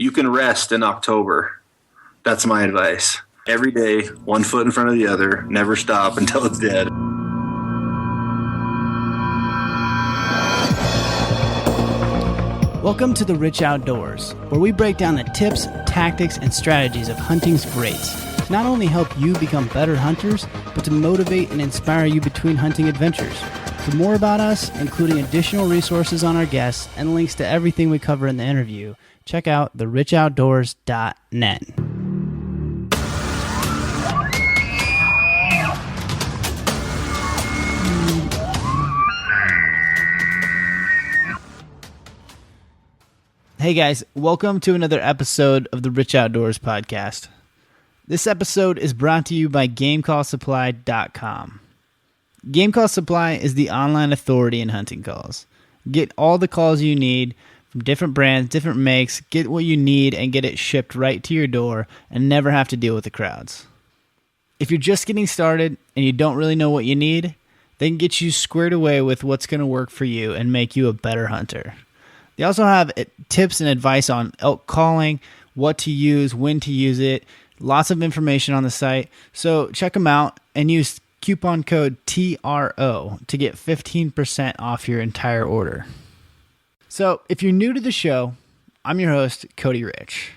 you can rest in October. That's my advice. Every day, one foot in front of the other, never stop until it's dead. Welcome to the Rich Outdoors, where we break down the tips, tactics, and strategies of hunting's greats to not only help you become better hunters, but to motivate and inspire you between hunting adventures. For more about us, including additional resources on our guests and links to everything we cover in the interview, check out therichoutdoors.net. Hey guys, welcome to another episode of the Rich Outdoors podcast. This episode is brought to you by GameCallSupply.com. Game Call Supply is the online authority in hunting calls. Get all the calls you need from different brands, different makes, get what you need and get it shipped right to your door and never have to deal with the crowds. If you're just getting started and you don't really know what you need, they can get you squared away with what's going to work for you and make you a better hunter. They also have tips and advice on elk calling, what to use, when to use it, lots of information on the site. So check them out and use coupon code TRO to get 15% off your entire order. So if you're new to the show, I'm your host, Cody Rich.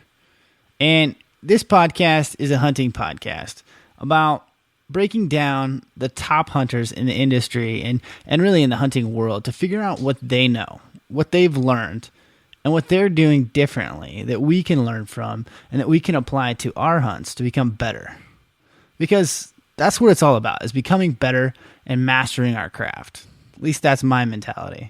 And this podcast is a hunting podcast about breaking down the top hunters in the industry and really in the hunting world to figure out what they know, what they've learned, and what they're doing differently that we can learn from and that we can apply to our hunts to become better. Because that's what it's all about, is becoming better and mastering our craft. At least that's my mentality.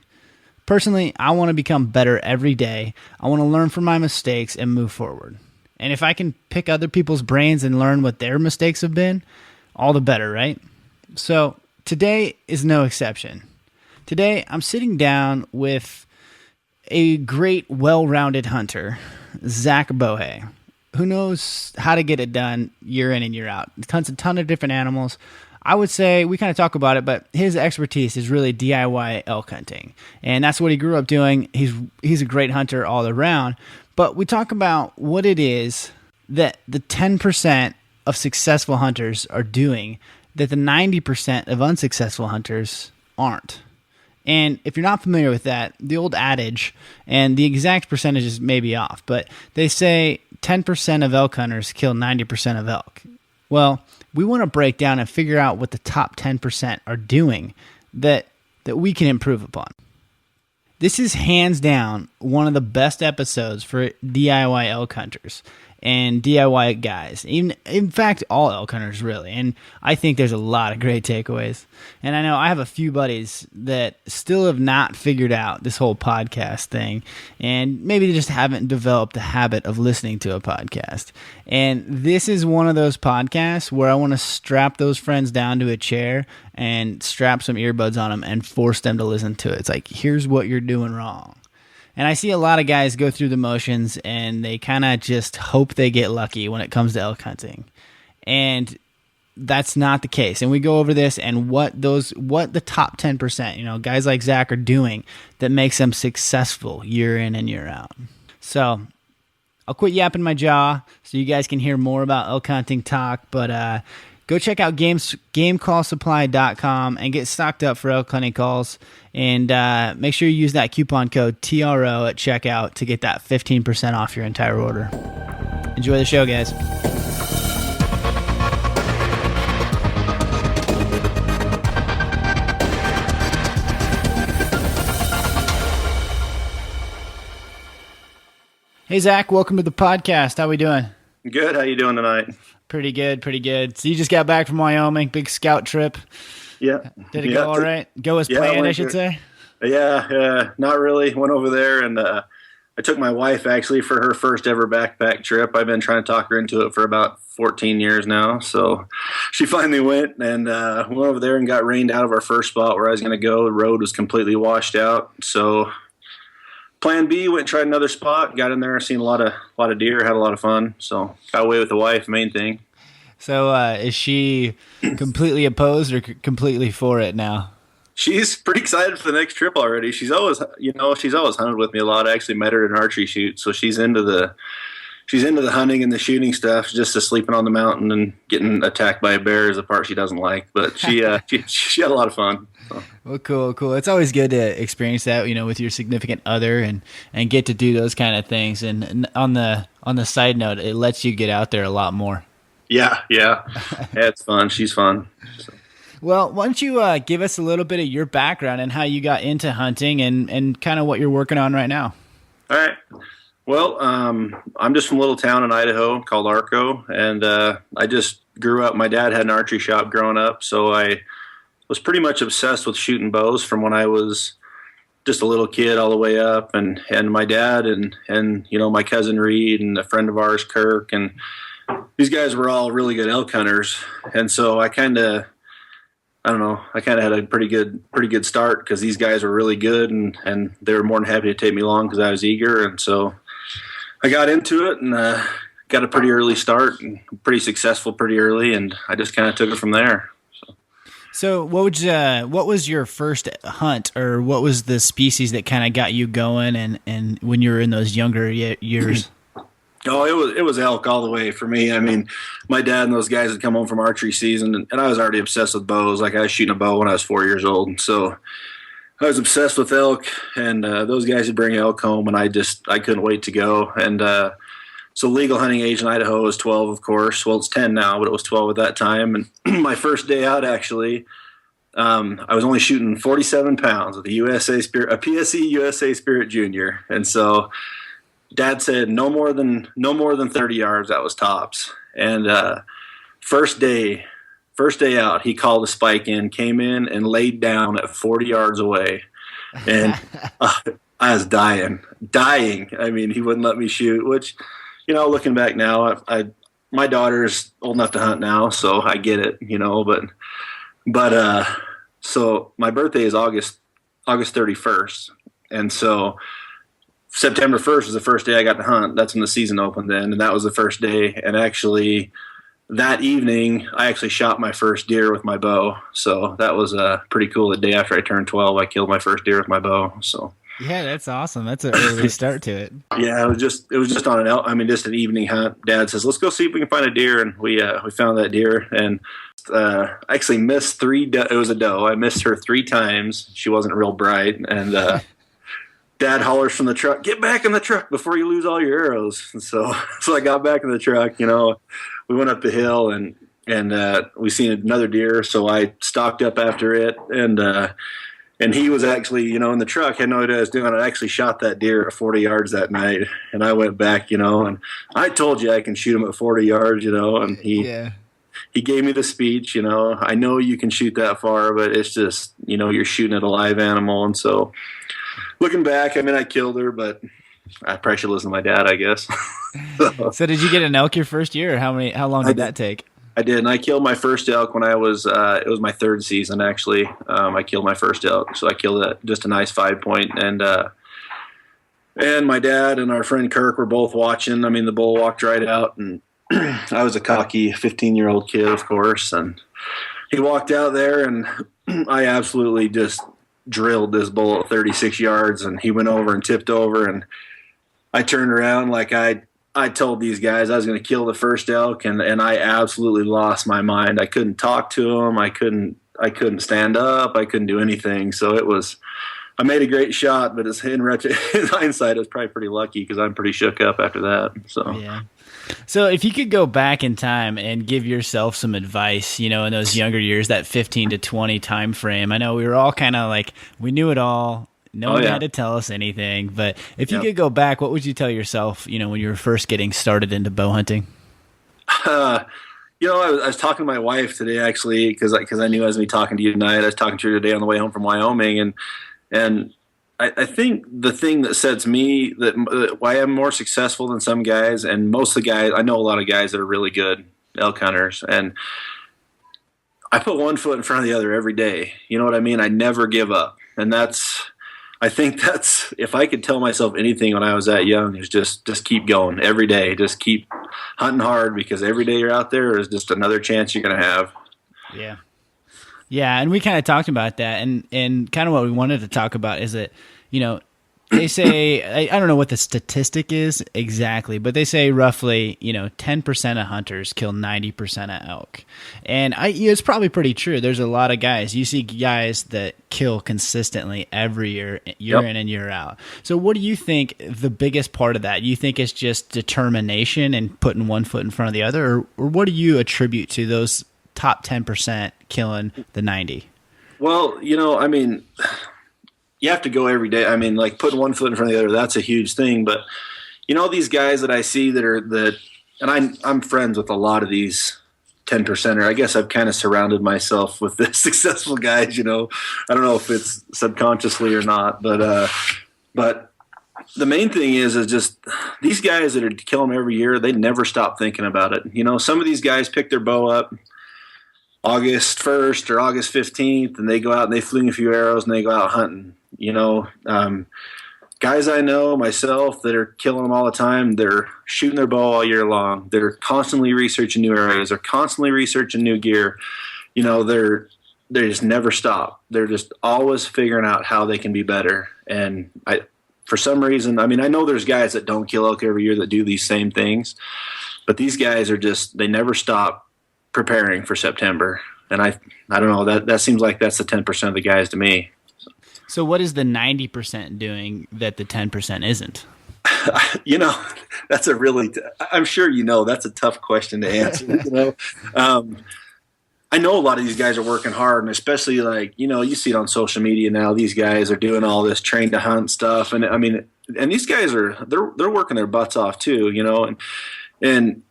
Personally, I want to become better every day. I want to learn from my mistakes and move forward. And if I can pick other people's brains and learn what their mistakes have been, all the better, right? So today is no exception. Today, I'm sitting down with a great, well-rounded hunter, Zach Bohay, who knows how to get it done year in and year out. Hunts a ton of different animals. I would say, we kind of talk about it, but his expertise is really DIY elk hunting. And that's what he grew up doing. He's a great hunter all around. But we talk about what it is that the 10% of successful hunters are doing that the 90% of unsuccessful hunters aren't. And if you're not familiar with that, the old adage, and the exact percentages may be off, but they say 10% of elk hunters kill 90% of elk. Well, we want to break down and figure out what the top 10% are doing that we can improve upon. This is hands down one of the best episodes for DIY elk hunters and DIY guys. In fact, all elk hunters, really. And I think there's a lot of great takeaways. And I know I have a few buddies that still have not figured out this whole podcast thing. And maybe they just haven't developed the habit of listening to a podcast. And this is one of those podcasts where I want to strap those friends down to a chair and strap some earbuds on them and force them to listen to it. It's like, here's what you're doing wrong. And I see a lot of guys go through the motions and they kind of just hope they get lucky when it comes to elk hunting. And that's not the case. And we go over this and what the top 10%, guys like Zach are doing that makes them successful year in and year out. So I'll quit yapping my jaw so you guys can hear more about elk hunting talk, but go check out GameCallSupply.com and get stocked up for elk hunting calls. And make sure you use that coupon code TRO at checkout to get that 15% off your entire order. Enjoy the show, guys. Hey, Zach, welcome to the podcast. How we doing? Good. How you doing tonight? Pretty good, pretty good. So you just got back from Wyoming, big scout trip. Yeah. Did it go all right? Go as planned, I should say? Yeah, not really. Went over there and I took my wife actually for her first ever backpack trip. I've been trying to talk her into it for about 14 years now. So she finally went and went over there and got rained out of our first spot where I was going to go. The road was completely washed out. So plan B, went and tried another spot, got in there, seen a lot of deer, had a lot of fun. So got away with the wife, main thing. So is she completely opposed or completely for it now? She's pretty excited for the next trip already. She's always hunted with me a lot. I actually met her at an archery shoot, so she's into the hunting and the shooting stuff. Just the sleeping on the mountain and getting attacked by a bear is the part she doesn't like. But she had a lot of fun. So. Well, cool. It's always good to experience that, with your significant other and get to do those kind of things. And on the side note, it lets you get out there a lot more. Yeah, it's fun. She's fun. So. Well, why don't you give us a little bit of your background and how you got into hunting and kind of what you're working on right now? All right. Well, I'm just from a little town in Idaho called Arco, and I just grew up. My dad had an archery shop growing up, so I was pretty much obsessed with shooting bows from when I was just a little kid all the way up. And my dad and my cousin Reed and a friend of ours, Kirk, and these guys were all really good elk hunters. And so I kind of had a pretty good start because these guys were really good, and they were more than happy to take me along because I was eager. And so I got into it and got a pretty early start and pretty successful pretty early, and I just kind of took it from there. So what was your first hunt, or what was the species that kind of got you going and when you were in those younger years? Oh, it was elk all the way for me. I mean, my dad and those guys had come home from archery season, and I was already obsessed with bows. Like, I was shooting a bow when I was 4 years old. So I was obsessed with elk, and those guys would bring elk home, and I couldn't wait to go. And so legal hunting age in Idaho was 12, of course. Well, it's 10 now, but it was 12 at that time. And my first day out, actually, I was only shooting 47 pounds with a PSE USA Spirit Junior. And so Dad said no more than 30 yards. That was tops. And first day out, he called a spike in, came in, and laid down at 40 yards away. And I was dying. I mean, he wouldn't let me shoot, which, looking back now, my daughter's old enough to hunt now, so I get it, but so my birthday is August 31st. And so September 1st was the first day I got to hunt. That's when the season opened then, and that was the first day. And actually, that evening, I actually shot my first deer with my bow. So that was pretty cool. The day after I turned 12, I killed my first deer with my bow. So yeah, that's awesome. That's an early start to it. Yeah, it was just on just an evening hunt. Dad says, "Let's go see if we can find a deer," and we found that deer. And I actually missed it was a doe. I missed her 3 times. She wasn't real bright, and Dad hollers from the truck, "Get back in the truck before you lose all your arrows." And so I got back in the truck. We went up the hill and we seen another deer. So I stalked up after it, and he was actually, in the truck, had no idea what I was doing. I actually shot that deer at 40 yards that night, and I went back, and I told you I can shoot him at 40 yards, and he gave me the speech, I know you can shoot that far, but it's just, you're shooting at a live animal. And so looking back, I mean, I killed her, but I probably should listen to my dad, I guess. So did you get an elk your first year, or how long did that take? I did, and I killed my first elk when I was, it was my 3rd season, actually. I killed my first elk, so I killed just a nice 5-point, and my dad and our friend Kirk were both watching. I mean, the bull walked right out, and I was a cocky 15-year-old kid, of course, and he walked out there, and I absolutely just drilled this bull at 36 yards, and he went over and tipped over, and I turned around like I told these guys I was going to kill the first elk, and I absolutely lost my mind. I couldn't talk to him. I couldn't stand up. I couldn't do anything. So I made a great shot, but in hindsight, I was probably pretty lucky because I'm pretty shook up after that. So yeah. So if you could go back in time and give yourself some advice, in those younger years, that 15 to 20 time frame, I know we were all kind of like, we knew it all. No one had to tell us anything. But if you could go back, what would you tell yourself, when you were first getting started into bow hunting? I was talking to my wife today, actually, because I knew I was going to be talking to you tonight. I was talking to her today on the way home from Wyoming, and I think the thing that sets me why I'm more successful than some guys, and most of the guys, I know a lot of guys that are really good elk hunters, and I put one foot in front of the other every day. You know what I mean? I never give up, and I think that's, if I could tell myself anything when I was that young, is just keep going every day. Just keep hunting hard, because every day you're out there is just another chance you're going to have. Yeah. Yeah, and we kind of talked about that, and kind of what we wanted to talk about is that, you know, they say, I don't know what the statistic is exactly, but they say roughly, 10% of hunters kill 90% of elk. And it's probably pretty true. There's a lot of guys. You see guys that kill consistently every year Yep. in and year out. So what do you think the biggest part of that? You think it's just determination and putting one foot in front of the other? Or what do you attribute to those top 10% killing the 90? Well, I mean, you have to go every day. I mean, like putting one foot in front of the other, that's a huge thing. But these guys that I see and I'm friends with a lot of these 10%er. I guess I've kind of surrounded myself with the successful guys. I don't know if it's subconsciously or not, but the main thing is just these guys that are killing them every year. They never stop thinking about it. Some of these guys pick their bow up August 1st or August 15th, and they go out and they fling a few arrows and they go out hunting. Guys I know, myself, that are killing them all the time, they're shooting their bow all year long. They're constantly researching new areas. They're constantly researching new gear. They just never stop. They're just always figuring out how they can be better. And for some reason, I know there's guys that don't kill elk every year that do these same things, but these guys are they never stop preparing for September. And I don't know, that seems like that's the 10% of the guys to me. So what is the 90% doing that the 10% isn't? That's I'm sure that's a tough question to answer. I know a lot of these guys are working hard, and especially you see it on social media now. These guys are doing all this train to hunt stuff, and and these guys they're working their butts off too, and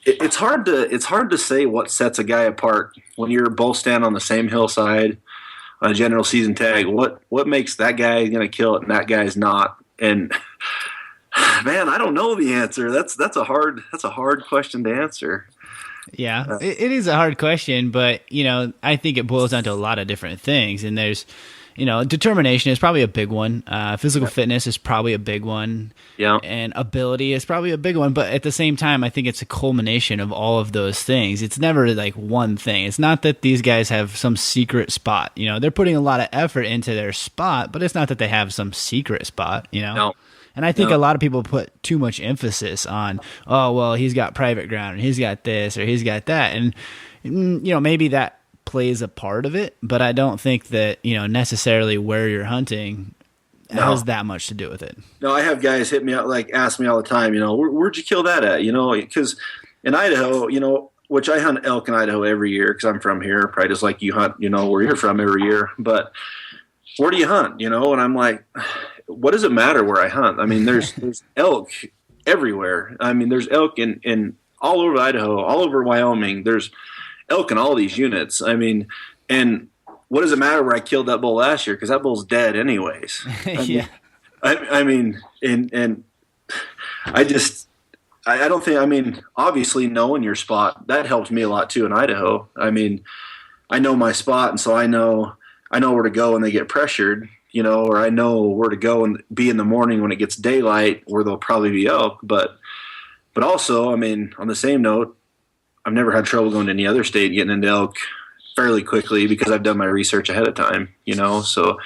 it's hard to say what sets a guy apart when you're both standing on the same hillside on a general season tag. What makes that guy going to kill it and that guy's not? And man, I don't know the answer. That's a hard question to answer. Yeah, it is a hard question, but I think it boils down to a lot of different things, and there's determination is probably a big one. Physical fitness is probably a big one. Yeah. And ability is probably a big one. But at the same time, I think it's a culmination of all of those things. It's never like one thing. It's not that these guys have some secret spot. They're putting a lot of effort into their spot, but it's not that they have some secret spot, No. And I think a lot of people put too much emphasis on, oh, well, he's got private ground, and he's got this, or he's got that. And, maybe that plays a part of it, but I don't think that necessarily where you're hunting has that much to do with it. No, I have guys hit me out, ask me all the time, where'd you kill that at? Because in Idaho, which I hunt elk in Idaho every year because I'm from here, probably just like you hunt, where you're from every year. But where do you hunt? And I'm like, what does it matter where I hunt? There's elk everywhere. There's elk in all over Idaho, all over Wyoming. There's elk in all these units. And what does it matter where I killed that bull last year? Because that bull's dead anyways. Yeah. And I don't think, obviously knowing your spot, that helps me a lot too in Idaho. I know my spot, and so I know where to go when they get pressured, or I know where to go and be in the morning when it gets daylight where there'll probably be elk. But also, on the same note, I've never had trouble going to any other state and getting into elk fairly quickly because I've done my research ahead of time, so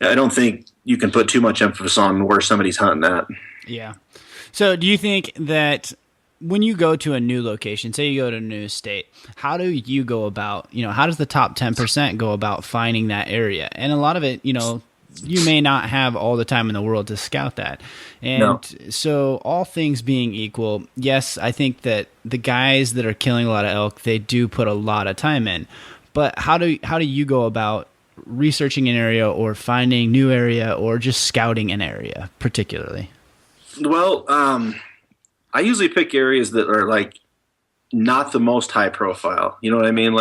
I don't think you can put too much emphasis on where somebody's hunting at. Yeah. So do you think that when you go to a new location, say you go to a new state, how do you go about, how does the top 10% go about finding that area? And a lot of it, you may not have all the time in the world to scout that. And so all things being equal, yes, I think that the guys that are killing a lot of elk, they do put a lot of time in. But how do you go about researching an area or finding new area or just scouting an area particularly? Well, I usually pick areas that are not the most high profile. You know what I mean?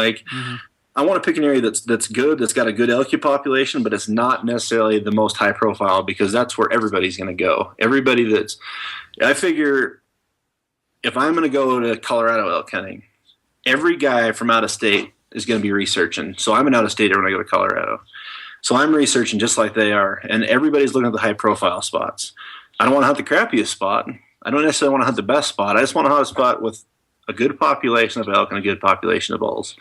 I want to pick an area that's good, that's got a good elk population, but it's not necessarily the most high profile because that's where everybody's going to go. I figure if I'm going to go to Colorado elk hunting, every guy from out of state is going to be researching. So I'm an out of stater when I go to Colorado. So I'm researching just like they are, and everybody's looking at the high profile spots. I don't want to hunt the crappiest spot. I don't necessarily want to hunt the best spot. I just want to hunt a spot with a good population of elk and a good population of bulls.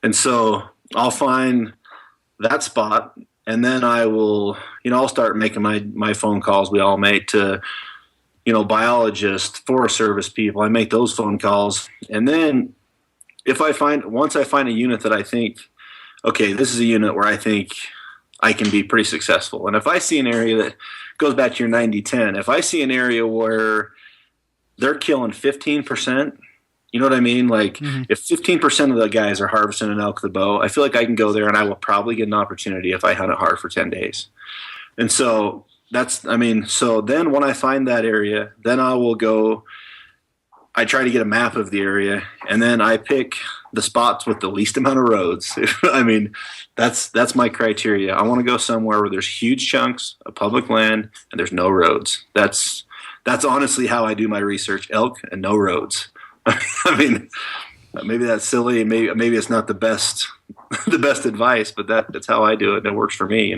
And so I'll find that spot, and then I will, I'll start making my phone calls we all make to, biologists, Forest Service people. I make those phone calls. And then once I find a unit that I think, okay, this is a unit where I think I can be pretty successful. And if I see an area that goes back to your 90-10, if I see an area where they're killing 15%, you know what I mean? Like if 15% of the guys are harvesting an elk with a bow, I feel like I can go there and I will probably get an opportunity if I hunt it hard for 10 days. And so so then when I find that area, then I try to get a map of the area, and then I pick the spots with the least amount of roads. That's my criteria. I want to go somewhere where there's huge chunks of public land and there's no roads. That's honestly how I do my research: elk and no roads. Maybe that's silly. Maybe it's not the best advice, but that's how I do it, and it works for me.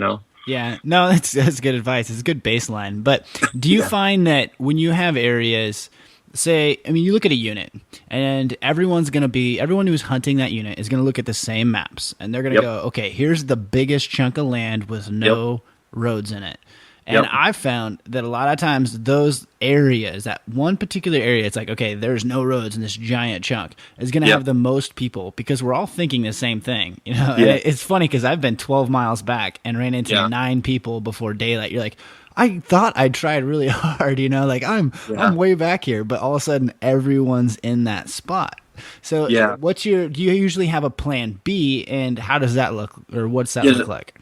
Yeah, no, that's good advice. It's a good baseline. But do you find that when you have areas, you look at a unit, and everyone who's hunting that unit is going to look at the same maps, and they're going to go, okay, here's the biggest chunk of land with no roads in it. And I've found that a lot of times those areas, that one particular area, it's like, okay, there's no roads in this giant chunk, is going to have the most people because we're all thinking the same thing. And it's funny because I've been 12 miles back and ran into 9 people before daylight. You're like, I thought I tried really hard, I'm way back here, but all of a sudden everyone's in that spot. So do you usually have a plan B, and how does that look, or what's that look like?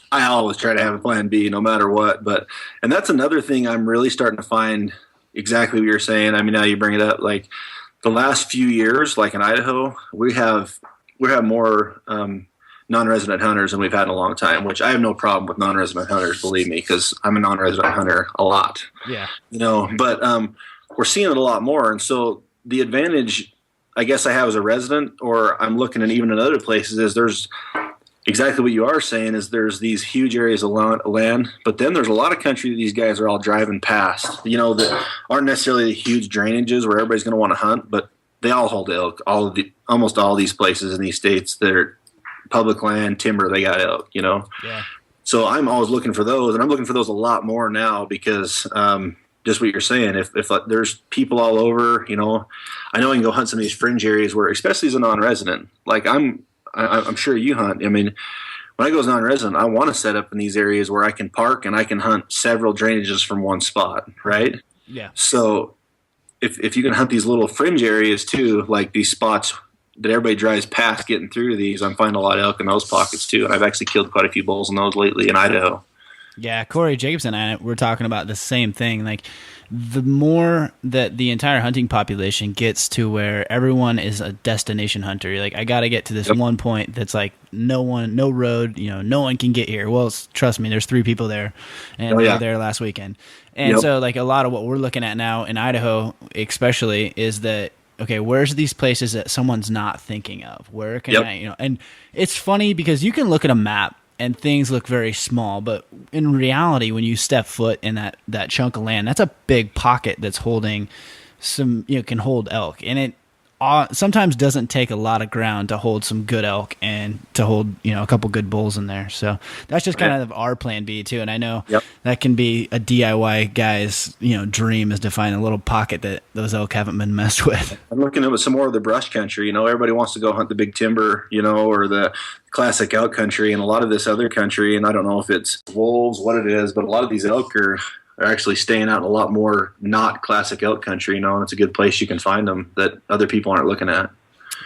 I always try to have a plan B no matter what. And that's another thing I'm really starting to find exactly what you're saying. Now you bring it up, like the last few years, like in Idaho, we have more non-resident hunters than we've had in a long time, which I have no problem with non-resident hunters, believe me, because I'm a non-resident hunter a lot. Yeah. But we're seeing it a lot more. And so the advantage I guess I have as a resident, or I'm looking at even in other places, is there's exactly what you are saying, is there's these huge areas of land, but then there's a lot of country that these guys are all driving past, that aren't necessarily the huge drainages where everybody's going to want to hunt, but they all hold elk. Almost all these places in these states, they're public land, timber, they got elk, Yeah. So I'm always looking for those, and I'm looking for those a lot more now because just what you're saying, if there's people all over, I know I can go hunt some of these fringe areas where, especially as a non-resident, like I'm sure you hunt. When I go as non-resident, I want to set up in these areas where I can park and I can hunt several drainages from one spot, right? Yeah. So if you can hunt these little fringe areas too, like these spots that everybody drives past getting through these, I'm finding a lot of elk in those pockets too. And I've actually killed quite a few bulls in those lately in Idaho. Yeah, Corey Jacobson and I were talking about the same thing. Like, the more that the entire hunting population gets to where everyone is a destination hunter, you're like, I got to get to this one point that's like no road, no one can get here. Well, trust me, there's 3 people there, and they were there last weekend. And so, like, a lot of what we're looking at now in Idaho, especially, is that, okay, where's these places that someone's not thinking of? Where can I, and it's funny because you can look at a map and things look very small, but in reality, when you step foot in that chunk of land, that's a big pocket that's holding some, can hold elk. And it sometimes doesn't take a lot of ground to hold some good elk and to hold, a couple good bulls in there. So that's just kind of our plan B too. And I know that can be a DIY guy's, dream, is to find a little pocket that those elk haven't been messed with. I'm looking at some more of the brush country. Everybody wants to go hunt the big timber, or the classic elk country, and a lot of this other country. And I don't know if it's wolves, what it is, but a lot of these elk are actually staying out in a lot more not classic elk country, and it's a good place you can find them that other people aren't looking at.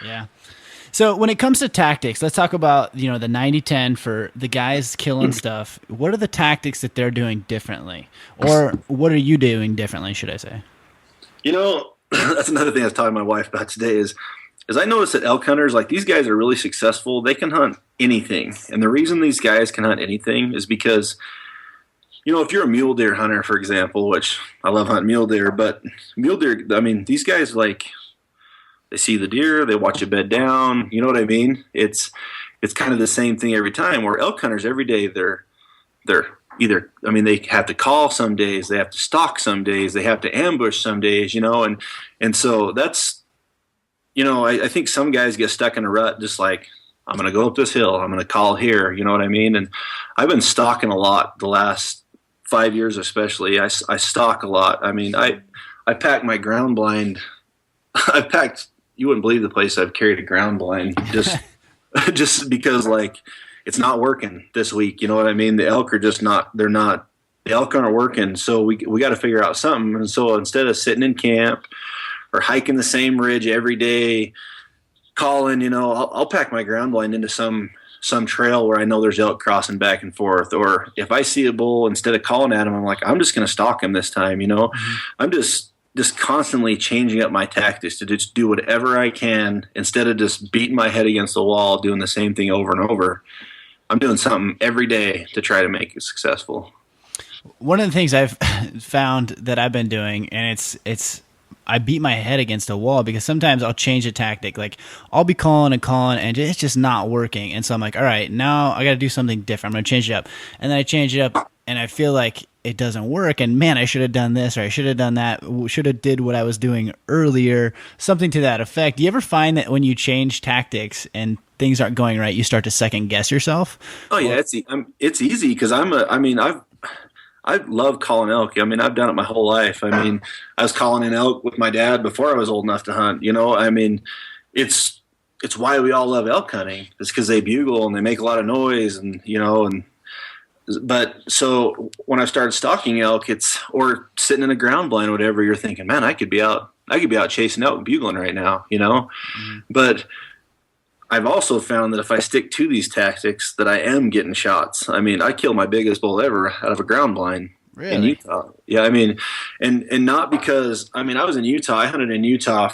Yeah. So when it comes to tactics, let's talk about, the 90-10 for the guys killing stuff. What are the tactics that they're doing differently? Or what are you doing differently, should I say? That's another thing I was talking to my wife about today is I noticed that elk hunters, like, these guys are really successful. They can hunt anything. And the reason these guys can hunt anything is because, if you're a mule deer hunter, for example, which I love hunting mule deer, but mule deer, these guys, like, they see the deer, they watch it bed down, you know what I mean? It's kind of the same thing every time, where elk hunters every day, they're either, they have to call some days, they have to stalk some days, they have to ambush some days, and so that's, I think some guys get stuck in a rut, just like I'm going to go up this hill. I'm going to call here. You know what I mean? And I've been stalking a lot the last 5 years, especially. I stalk a lot. I mean, I pack my ground blind. I've packed, you wouldn't believe the place I've carried a ground blind just because like it's not working this week. You know what I mean? The elk are just not, the elk aren't working. So we got to figure out something. And so instead of sitting in camp or hiking the same ridge every day, calling, you know, I'll pack my ground blind into some trail where I know there's elk crossing back and forth. Or if I see a bull, instead of calling at him, I'm like, I'm just going to stalk him this time. You know, I'm just constantly changing up my tactics to just do whatever I can instead of just beating my head against the wall, doing the same thing over and over. I'm doing something every day to try to make it successful. One of the things I've found that I've been doing, and it's I beat my head against a wall because sometimes I'll change a tactic. Like I'll be calling and it's just not working. And so I'm like, all right, now I got to do something different. I'm going to change it up. And then I change it up and I feel like it doesn't work. And man, I should have done this or I should have done that. Should have did what I was doing earlier. Something to that effect. Do you ever find that when you change tactics and things aren't going right, you start to second guess yourself? Oh yeah, it's easy because I love calling elk. I mean, I've done it my whole life. I mean, I was calling an elk with my dad before I was old enough to hunt. You know, I mean, it's why we all love elk hunting. It's because they bugle and they make a lot of noise, and you know, but so when I started stalking elk, or sitting in a ground blind or whatever, you're thinking, man, I could be out chasing elk and bugling right now, you know, but I've also found that if I stick to these tactics, that I am getting shots. I mean, I killed my biggest bull ever out of a ground blind in Utah. Yeah, I mean, and not because, I mean, I was in Utah. I hunted in Utah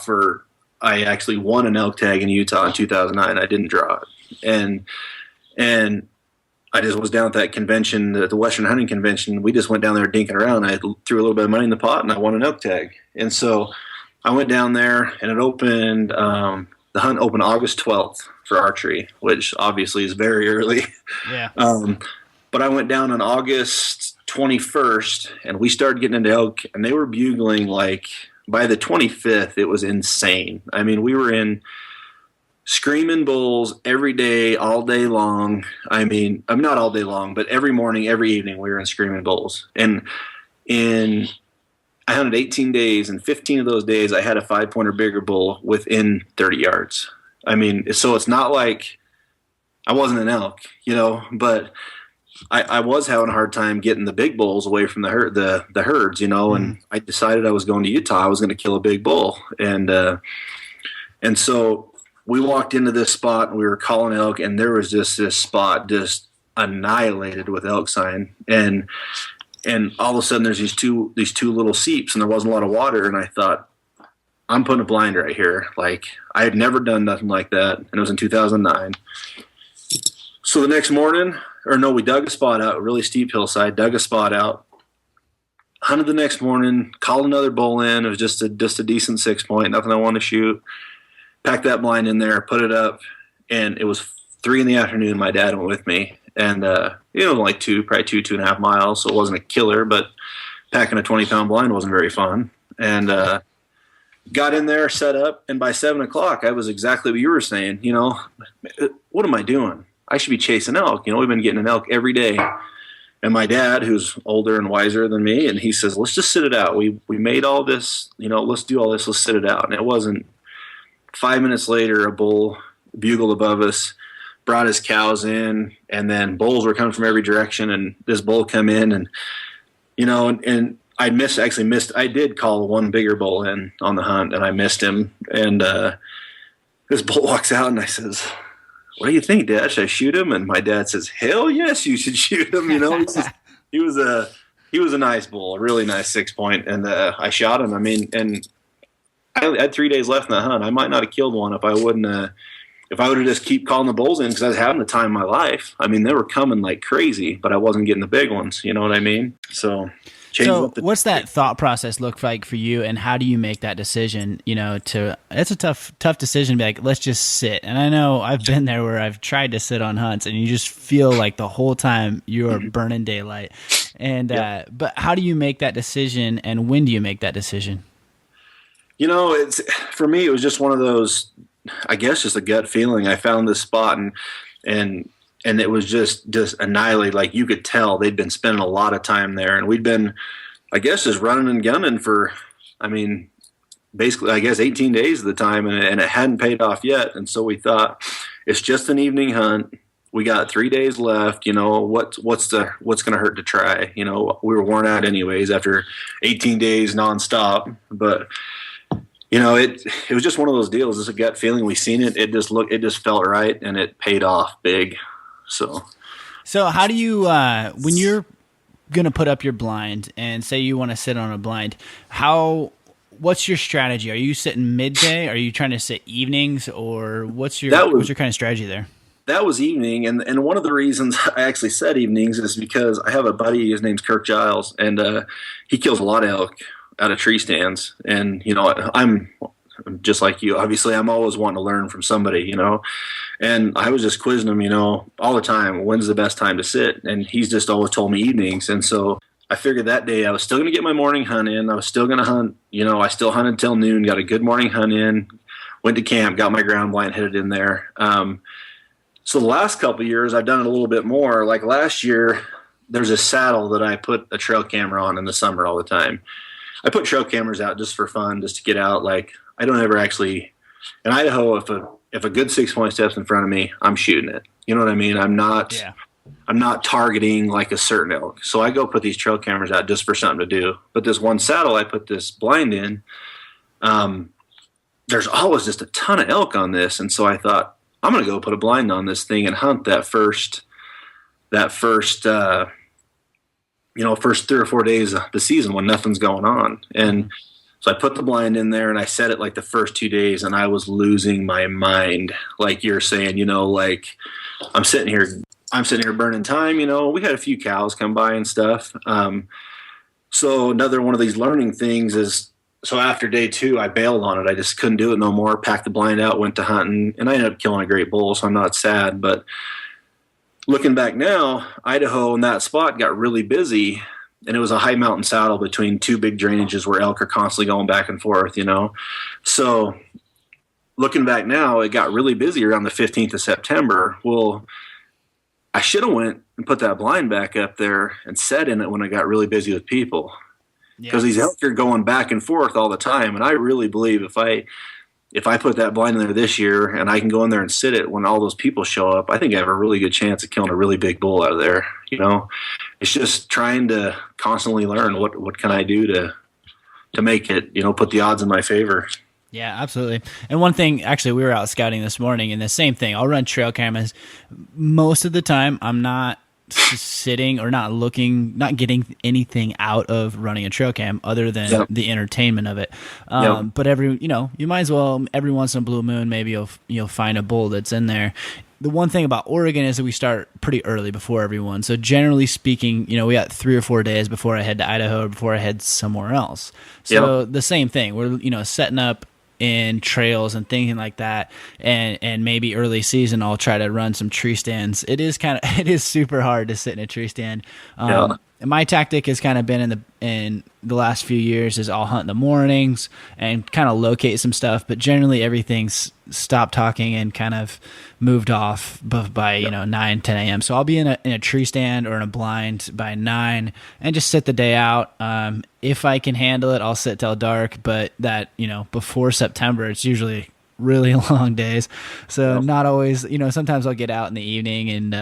I actually won an elk tag in Utah in 2009. I didn't draw it. And I just was down at that convention, the Western Hunting Convention. We just went down there dinking around. I threw a little bit of money in the pot and I won an elk tag. And so I went down there and it opened, the hunt opened August 12th for archery, which obviously is very early. Yeah. But I went down on August 21st, and we started getting into elk, and they were bugling like by the 25th. It was insane. I mean, we were in screaming bulls every day, all day long. I mean, I'm not all day long, but every morning, every evening, we were in screaming bulls. And I hunted 18 days, and 15 of those days I had a 5-pointer bigger bull within 30 yards. I mean, so it's not like I wasn't an elk, you know, but I was having a hard time getting the big bulls away from the herds, you know, and I decided I was going to Utah. I was going to kill a big bull. And so we walked into this spot and we were calling elk, and there was just this spot just annihilated with elk sign. And all of a sudden there's these two little seeps, and there wasn't a lot of water. And I thought, I'm putting a blind right here. Like, I had never done nothing like that. And it was in 2009. So the next morning, we dug a spot out, a really steep hillside, dug a spot out, hunted the next morning, called another bull in. It was just a decent 6-point, nothing I wanted to shoot. Packed that blind in there, put it up, and it was 3 p.m. My dad went with me. And it was only probably 2.5 miles, so it wasn't a killer, but packing a 20-pound blind wasn't very fun. And got in there, set up, and by 7 o'clock, I was exactly what you were saying. You know, what am I doing? I should be chasing elk. You know, we've been getting an elk every day. And my dad, who's older and wiser than me, and he says, let's just sit it out. We made all this, you know, let's do all this, let's sit it out. And it wasn't 5 minutes later, a bull bugled above us, brought his cows in, and then bulls were coming from every direction, and this bull come in, and you know, and I missed. I did call one bigger bull in on the hunt, and I missed him. And this bull walks out, and I says, "What do you think, Dad? Should I shoot him?" And my dad says, "Hell yes, you should shoot him." You know, he was a nice bull, a really nice 6-point, and I shot him. I mean, and I had 3 days left in the hunt. I might not have killed one if I wouldn't. If I would have just keep calling the bulls in, because I was having the time of my life. I mean, they were coming like crazy, but I wasn't getting the big ones. You know what I mean? So what's that thought process look like for you, and how do you make that decision? You know, it's a tough decision to be like, let's just sit. And I know I've been there where I've tried to sit on hunts, and you just feel like the whole time you're burning daylight. And but how do you make that decision, and when do you make that decision? You know, for me, it was just one of those I guess just a gut feeling. I found this spot and it was just annihilated. Like you could tell they'd been spending a lot of time there, and we'd been, I guess, just running and gunning for, I mean, basically, I guess 18 days at the time, and it hadn't paid off yet. And so we thought, it's just an evening hunt. We got 3 days left. You know, what's going to hurt to try? You know, we were worn out anyways after 18 days nonstop. But you know, it was just one of those deals. It's a gut feeling. We seen it. It just felt right, and it paid off big. So how do you when you're gonna put up your blind and say you want to sit on a blind, what's your strategy? Are you sitting midday? Are you trying to sit evenings, or what's your kind of strategy there? That was evening, and one of the reasons I actually said evenings is because I have a buddy. His name's Kirk Giles, and he kills a lot of elk out of tree stands. And you know, I'm just like you. Obviously, I'm always wanting to learn from somebody, you know. And I was just quizzing him, you know, all the time. When's the best time to sit? And he's just always told me evenings. And so I figured that day I was still going to get my morning hunt in. I was still going to hunt. You know, I still hunted till noon. Got a good morning hunt in. Went to camp. Got my ground blind headed in there. So the last couple of years, I've done it a little bit more. Like last year, there's a saddle that I put a trail camera on in the summer all the time. I put trail cameras out just for fun, just to get out. Like I don't ever actually in Idaho. If a good 6-point steps in front of me, I'm shooting it. You know what I mean? I'm not targeting like a certain elk. So I go put these trail cameras out just for something to do. But this one saddle I put this blind in, there's always just a ton of elk on this, and so I thought I'm going to go put a blind on this thing and hunt that first 3 or 4 days of the season when nothing's going on. And so I put the blind in there and I set it like the first 2 days, and I was losing my mind. Like you're saying, you know, like I'm sitting here burning time, you know. We had a few cows come by and stuff. So another one of these learning things is, so after day 2, I bailed on it. I just couldn't do it no more. Packed the blind out, went to hunting, and I ended up killing a great bull, so I'm not sad. But looking back now, Idaho and that spot got really busy, and it was a high mountain saddle between 2 big drainages where elk are constantly going back and forth, you know. So looking back now, it got really busy around the 15th of September. Well, I should have went and put that blind back up there and set in it when it got really busy with people. Because these elk are going back and forth all the time. And I really believe if I put that blind in there this year and I can go in there and sit it when all those people show up, I think I have a really good chance of killing a really big bull out of there. You know, it's just trying to constantly learn what can I do to make it, you know, put the odds in my favor. Yeah, absolutely. And one thing, actually, we were out scouting this morning, and the same thing. I'll run trail cameras. Most of the time, I'm not sitting or not getting anything out of running a trail cam other than the entertainment of it. But you might as well, every once in a blue moon, maybe you'll find a bull that's in there. The one thing about Oregon is that we start pretty early before everyone. So generally speaking, you know, we got 3 or 4 days before I head to Idaho or before I head somewhere else. So the same thing. We're, you know, setting up in trails and things like that, and maybe early season I'll try to run some tree stands. It is super hard to sit in a tree stand. My tactic has kind of been in the last few years is I'll hunt in the mornings and kind of locate some stuff, but generally everything's stopped talking and kind of moved off by 9, 10 a.m. So I'll be in a tree stand or in a blind by 9 and just sit the day out. If I can handle it, I'll sit till dark, but that, you know, before September, it's usually really long days. So not always, you know, sometimes I'll get out in the evening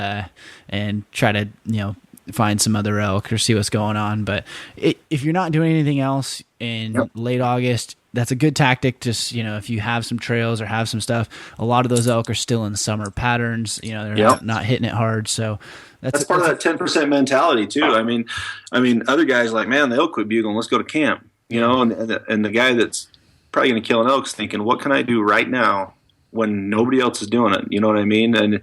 and try to, you know, find some other elk or see what's going on. But if you're not doing anything else in late August, that's a good tactic. Just, you know, if you have some trails or have some stuff, a lot of those elk are still in summer patterns. You know, they're not hitting it hard. So that's part of that 10% mentality too. I mean, other guys like, man, the elk quit bugling. Let's go to camp. You know, and the guy that's probably going to kill an elk is thinking, what can I do right now when nobody else is doing it? You know what I mean? And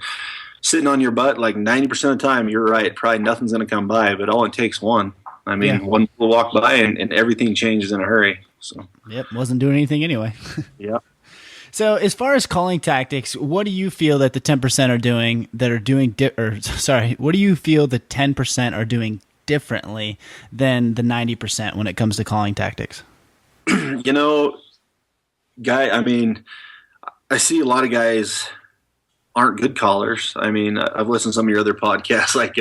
sitting on your butt, like 90% of the time, you're right. Probably nothing's going to come by, but all it takes one. I mean, one will walk by and everything changes in a hurry. So. Yep, wasn't doing anything anyway. Yeah. So as far as calling tactics, what do you feel that the 10% are doing what do you feel the 10% are doing differently than the 90% when it comes to calling tactics? You know, I mean, I see a lot of guys aren't good callers. I mean, I've listened to some of your other podcasts, like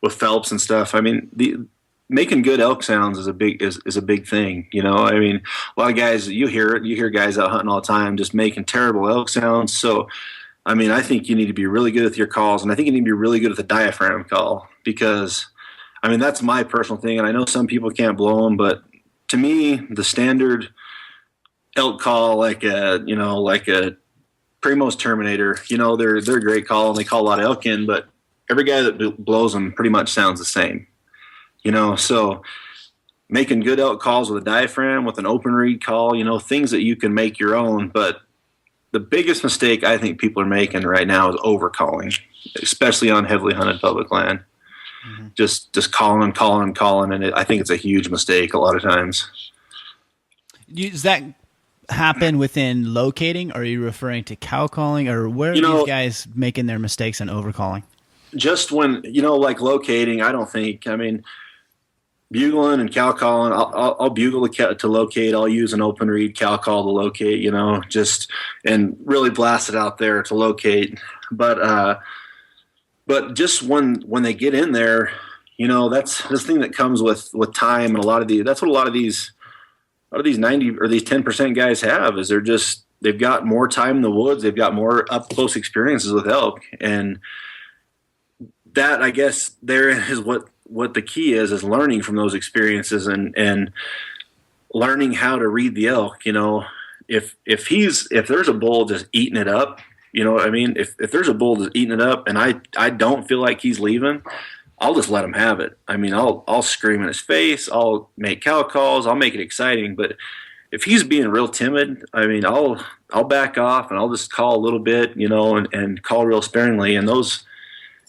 with Phelps and stuff. I mean, making good elk sounds is a big thing. You know, I mean, a lot of guys, you hear guys out hunting all the time just making terrible elk sounds. So, I mean, I think you need to be really good with your calls, and I think you need to be really good with the diaphragm call, because, I mean, that's my personal thing, and I know some people can't blow them, but to me, the standard elk call, like a Primo's Terminator, you know, they're a great call, and they call a lot of elk in, but every guy that blows them pretty much sounds the same, you know. So making good elk calls with a diaphragm, with an open reed call, you know, things that you can make your own. But the biggest mistake I think people are making right now is overcalling, especially on heavily hunted public land. Mm-hmm. Just calling, and I think it's a huge mistake a lot of times. Does that happen within locating, or are you referring to cow calling, or where are these guys making their mistakes and overcalling? Just when, you know, like locating, I don't think, I mean, bugling and cow calling, I'll bugle to locate. I'll use an open reed cow call to locate, you know, and really blast it out there to locate. But just when they get in there, you know, that's this thing that comes with time, and that's what a lot of these 90 or these 10% guys have, is they've got more time in the woods. They've got more up close experiences with elk, and that, I guess, there is what the key is learning from those experiences and learning how to read the elk. You know, if there's a bull just eating it up, you know what I mean? If there's a bull just eating it up and I don't feel like he's leaving, I'll just let him have it. I mean, I'll scream in his face. I'll make cow calls. I'll make it exciting. But if he's being real timid, I mean, I'll back off and I'll just call a little bit, you know, and call real sparingly. And those,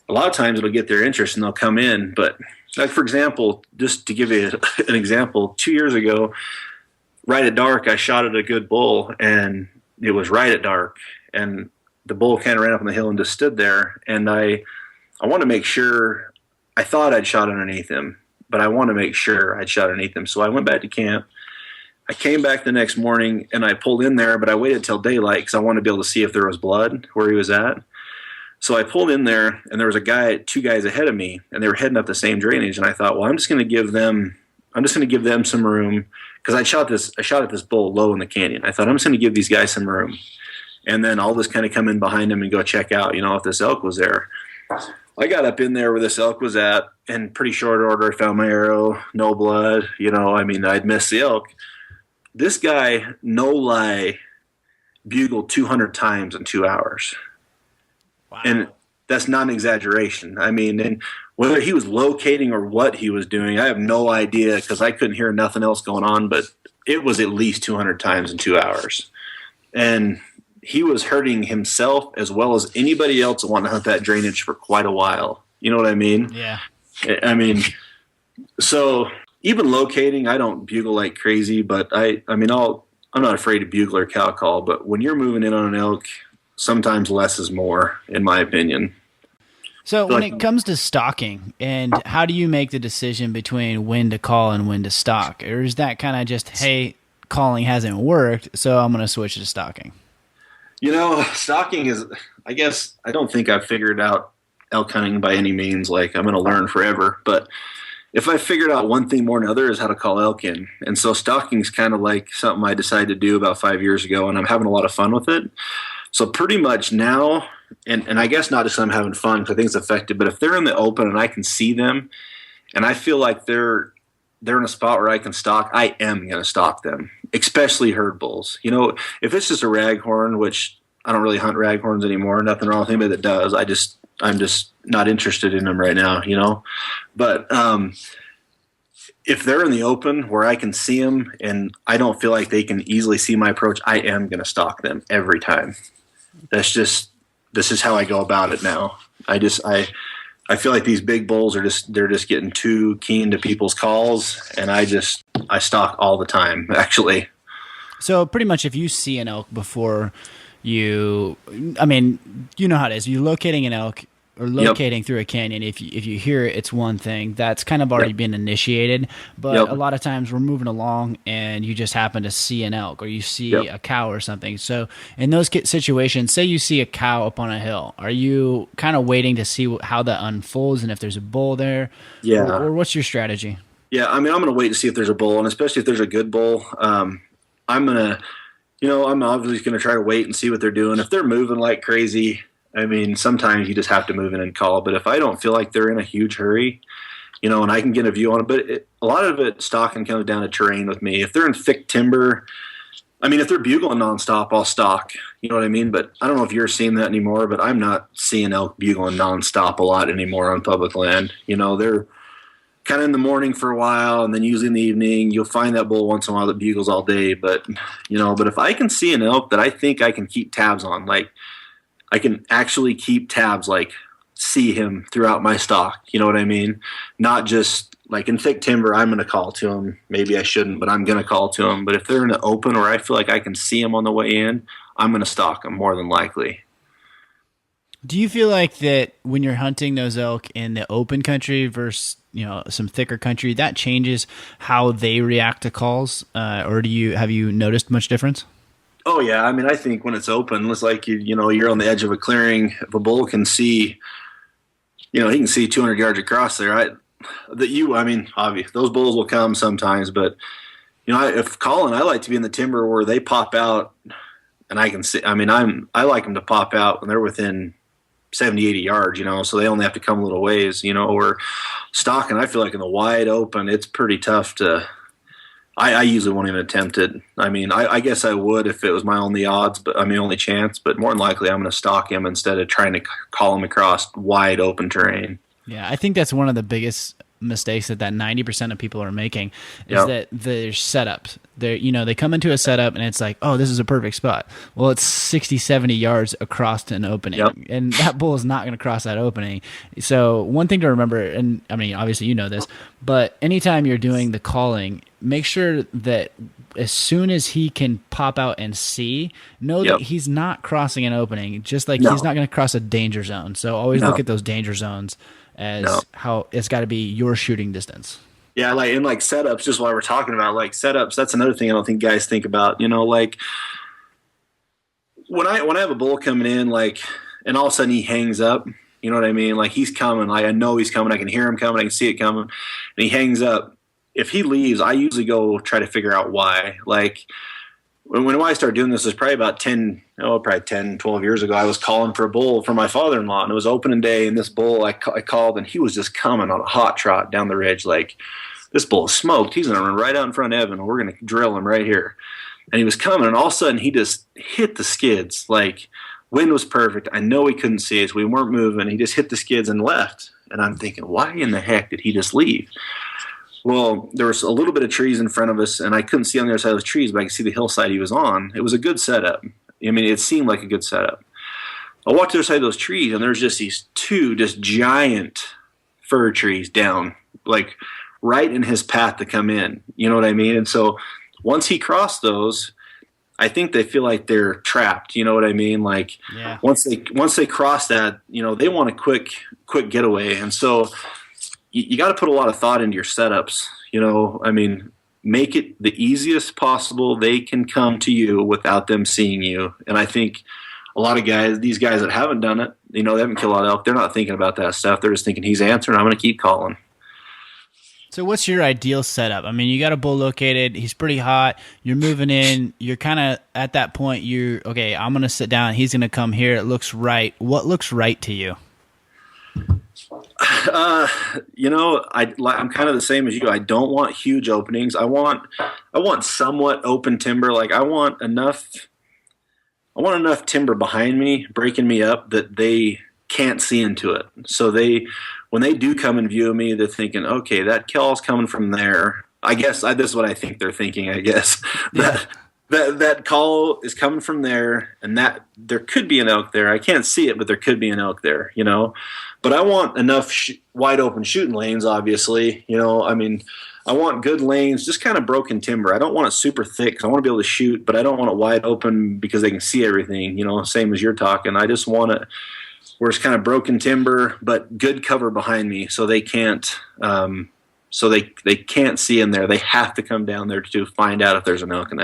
a lot of times it'll get their interest and they'll come in. But like, for example, just to give you an example, 2 years ago, right at dark, I shot at a good bull, and it was right at dark, and the bull kind of ran up on the hill and just stood there. And I want to make sure, I thought I'd shot underneath him, but I want to make sure I'd shot underneath him. So I went back to camp. I came back the next morning and I pulled in there, but I waited till daylight because I wanted to be able to see if there was blood where he was at. So I pulled in there, and there was two guys ahead of me, and they were heading up the same drainage. And I thought, well, I'm just going to give them some room, because I shot at this bull low in the canyon. I thought, I'm just going to give these guys some room, and then I'll just kind of come in behind them and go check out, you know, if this elk was there. I got up in there where this elk was at, in pretty short order. I found my arrow, no blood. You know, I mean, I'd missed the elk. This guy, no lie, bugled 200 times in 2 hours. Wow. And that's not an exaggeration. I mean, and whether he was locating or what he was doing, I have no idea, because I couldn't hear nothing else going on, but it was at least 200 times in 2 hours. And he was hurting himself as well as anybody else that wanted to hunt that drainage for quite a while. You know what I mean? Yeah. I mean, so even locating, I don't bugle like crazy, but I'm not afraid to bugle or cow call, but when you're moving in on an elk, sometimes less is more, in my opinion. So when it comes to stalking, and how do you make the decision between when to call and when to stalk? Or is that kind of just, hey, calling hasn't worked, so I'm going to switch to stalking? You know, stalking is, I guess, I don't think I've figured out elk hunting by any means. Like, I'm going to learn forever. But if I figured out one thing more than other, is how to call elk in. And so stalking is kind of like something I decided to do about 5 years ago, and I'm having a lot of fun with it. So pretty much now, and I guess not just I'm having fun because I think it's effective, but if they're in the open and I can see them and I feel like they're in a spot where I can stalk, I am going to stalk them, especially herd bulls. You know, if it's just a raghorn, which I don't really hunt raghorns anymore, nothing wrong with anybody that does. I'm just not interested in them right now, you know. But if they're in the open where I can see them and I don't feel like they can easily see my approach, I am going to stalk them every time. This is how I go about it now. I feel like these big bulls they're just getting too keen to people's calls, and I stalk all the time, actually. So pretty much if you see an elk before you know how it is. You're locating an elk, or locating through a canyon, if you hear it, it's one thing that's kind of already been initiated. But a lot of times we're moving along and you just happen to see an elk or you see a cow or something. So in those situations, say you see a cow up on a hill, are you kind of waiting to see how that unfolds and if there's a bull there? Yeah. Or what's your strategy? Yeah, I mean, I'm going to wait to see if there's a bull, and especially if there's a good bull. I'm going to, I'm obviously going to try to wait and see what they're doing. If they're moving like crazy, I mean, sometimes you just have to move in and call. But if I don't feel like they're in a huge hurry, and I can get a view on it. But a lot of it, stalking comes down to terrain with me. If they're in thick timber, I mean, if they're bugling nonstop, I'll stalk. You know what I mean? But I don't know if you're seeing that anymore, but I'm not seeing elk bugling nonstop a lot anymore on public land. They're kind of in the morning for a while, and then usually in the evening, you'll find that bull once in a while that bugles all day. But, but if I can see an elk that I think I can keep tabs on, like I can actually keep tabs, like see him throughout my stalk, you know what I mean? Not just like in thick timber, I'm going to call to him. Maybe I shouldn't, but I'm going to call to him. But if they're in the open or I feel like I can see him on the way in, I'm going to stalk them more than likely. Do you feel like that when you're hunting those elk in the open country versus some thicker country, that changes how they react to calls, or have you noticed much difference? Oh yeah, I mean, I think when it's open, it's like you're on the edge of a clearing. If a bull can see, he can see 200 yards across there. Obviously, those bulls will come sometimes, but if calling, I like to be in the timber where they pop out, and I can see. I mean, I like them to pop out when they're within 70, 80 yards, so they only have to come a little ways, or stalking. I feel like in the wide open, it's pretty tough to, I usually won't even attempt it. I mean, I guess I would if it was my only odds, but only chance, but more than likely I'm going to stalk him instead of trying to call him across wide open terrain. Yeah. I think that's one of the biggest mistakes that 90% of people are making is that there's setups. They come into a setup and it's like, oh, this is a perfect spot. Well, it's 60, 70 yards across an opening, and that bull is not going to cross that opening. So one thing to remember, and I mean, obviously this, but anytime you're doing the calling, make sure that as soon as he can pop out and see, know that he's not crossing an opening, just like he's not going to cross a danger zone. So always look at those danger zones as how it's got to be your shooting distance. Yeah, like in like setups, just while we're talking about like setups, that's another thing I don't think guys think about. Like when I have a bull coming in, like, and all of a sudden he hangs up, you know what I mean? Like he's coming, like I know he's coming, I can hear him coming, I can see it coming, and he hangs up. If he leaves, I usually go try to figure out why. Like when I started doing this, it was probably about 10, 12 years ago. I was calling for a bull for my father-in-law, and it was opening day, and this bull I called, and he was just coming on a hot trot down the ridge. Like, this bull is smoked. He's going to run right out in front of Evan, and we're going to drill him right here. And he was coming, and all of a sudden, he just hit the skids. Like, wind was perfect. I know he couldn't see us. We weren't moving. He just hit the skids and left. And I'm thinking, why in the heck did he just leave? Well, there was a little bit of trees in front of us, and I couldn't see on the other side of those trees, but I could see the hillside he was on. It was a good setup. I mean, it seemed like a good setup. I walked to the other side of those trees, and there's just these two just giant fir trees down, like right in his path to come in. You know what I mean? And so once he crossed those, I think they feel like they're trapped. You know what I mean? Like once they cross that, they want a quick getaway. And so you got to put a lot of thought into your setups. Make it the easiest possible they can come to you without them seeing you. And I think a lot of guys, these guys that haven't done it, they haven't killed a lot of elk, they're not thinking about that stuff. They're just thinking, he's answering, I'm going to keep calling. So what's your ideal setup? I mean, you got a bull located, he's pretty hot, you're moving in, you're kind of at that point, okay, I'm going to sit down, he's going to come here, it looks right. What looks right to you? I'm kind of the same as you. I don't want huge openings. I want somewhat open timber. Like I want enough timber behind me, breaking me up, that they can't see into it. So when they do come and view me, they're thinking, okay, that call's coming from there. I guess this is what I think they're thinking. I guess that call is coming from there, and that there could be an elk there. I can't see it, but there could be an elk there. But I want enough wide open shooting lanes, obviously. I want good lanes, just kind of broken timber. I don't want it super thick because I want to be able to shoot, but I don't want it wide open because they can see everything, same as you're talking. I just want it where it's kind of broken timber, but good cover behind me, so they can't. So they can't see in there. They have to come down there to find out if there's an elk in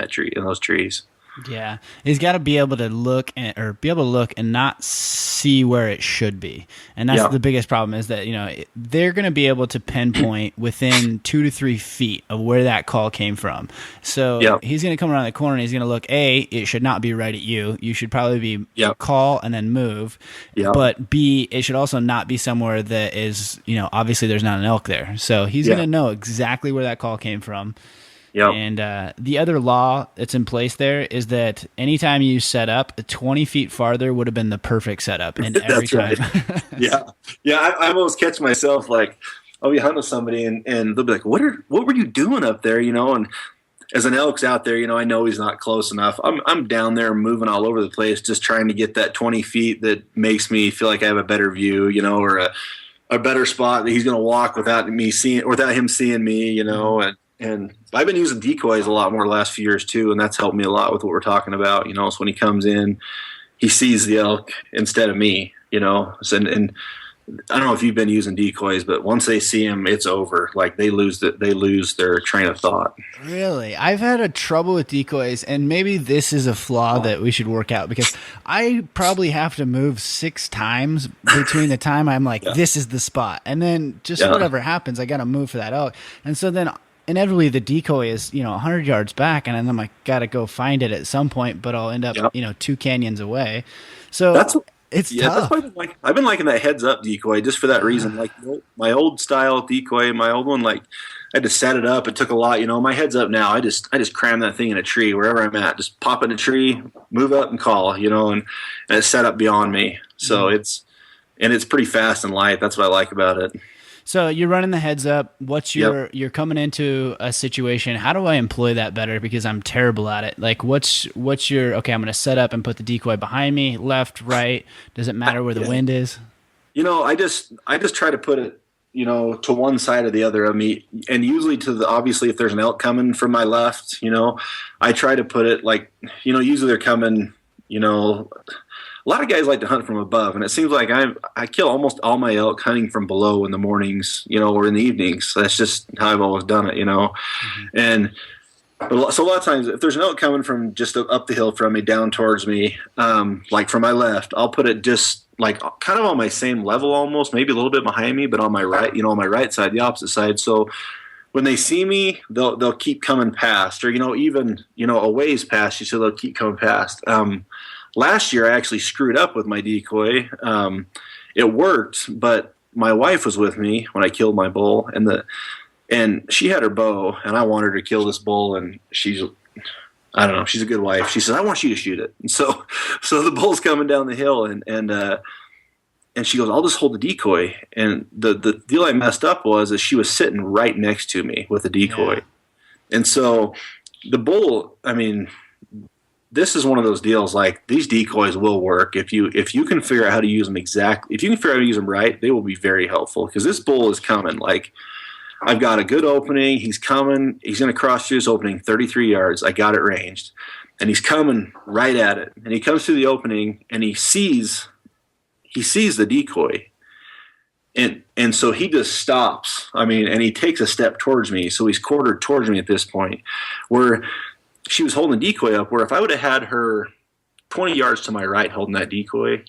those trees. Yeah, he's got to be able to look and not see where it should be, and that's the biggest problem. Is that they're going to be able to pinpoint within 2 to 3 feet of where that call came from. So he's going to come around the corner and he's going to look. It should not be right at you. You should probably be call and then move. But B, it should also not be somewhere that is obviously there's not an elk there. So he's going to know exactly where that call came from. Yep. And the other law that's in place there is that anytime you set up, 20 feet farther would have been the perfect setup. And every time. Right. I almost catch myself like I'll be hunting with somebody and they'll be like, what were you doing up there? And as an elk's out there, I know he's not close enough. I'm down there moving all over the place, just trying to get that 20 feet that makes me feel like I have a better view, or a better spot that he's going to walk without him seeing me, And I've been using decoys a lot more the last few years too, and that's helped me a lot with what we're talking about. So when he comes in, he sees the elk instead of me. And I don't know if you've been using decoys, but once they see him, it's over. Like they lose their train of thought. Really, I've had a trouble with decoys, and maybe this is a flaw that we should work out because I probably have to move 6 times between the time I'm like, this is the spot, and then just whatever happens, I got to move for that elk, and so then. Inevitably, the decoy is 100 yards back, and then I'm like, gotta go find it at some point. But I'll end up 2 canyons away. So it's tough. That's why I've been liking that heads up decoy just for that reason. Like my old style decoy, my old one, like I had to set it up. It took a lot. My heads up now. I just cram that thing in a tree wherever I'm at. Just pop in a tree, move up and call. And it's set up beyond me. So it's pretty fast and light. That's what I like about it. So you're running the heads up. You're coming into a situation. How do I employ that better? Because I'm terrible at it. Like what's your, okay, I'm going to set up and put the decoy behind me, left, right. Does it matter where the wind is? I just try to put it, to one side or the other of me. And usually obviously if there's an elk coming from my left, I try to put it like, usually they're coming, a lot of guys like to hunt from above, and it seems like I kill almost all my elk hunting from below in the mornings, or in the evenings. So that's just how I've always done it, Mm-hmm. And so a lot of times, if there's an elk coming from just up the hill from me, down towards me, like from my left, I'll put it just like kind of on my same level almost, maybe a little bit behind me, but on my right, on my right side, the opposite side. So when they see me, they'll keep coming past, or even a ways past you, so they'll keep coming past. Last year, I actually screwed up with my decoy. It worked, but my wife was with me when I killed my bull, and she had her bow, and I wanted her to kill this bull, and she's a good wife. She said, "I want you to shoot it." And so the bull's coming down the hill, and she goes, "I'll just hold the decoy." And the deal I messed up is she was sitting right next to me with the decoy, and so the bull. I mean. This is one of those deals like these decoys will work if you can figure out how to use them exactly. If you can figure out how to use them right, they will be very helpful because this bull is coming. Like I've got a good opening. He's coming. He's going to cross through this opening 33 yards. I got it ranged, and he's coming right at it. And he comes through the opening and he sees the decoy, and so he just stops. And he takes a step towards me. So he's quartered towards me at this point, where. She was holding the decoy up where if I would have had her 20 yards to my right holding that decoy,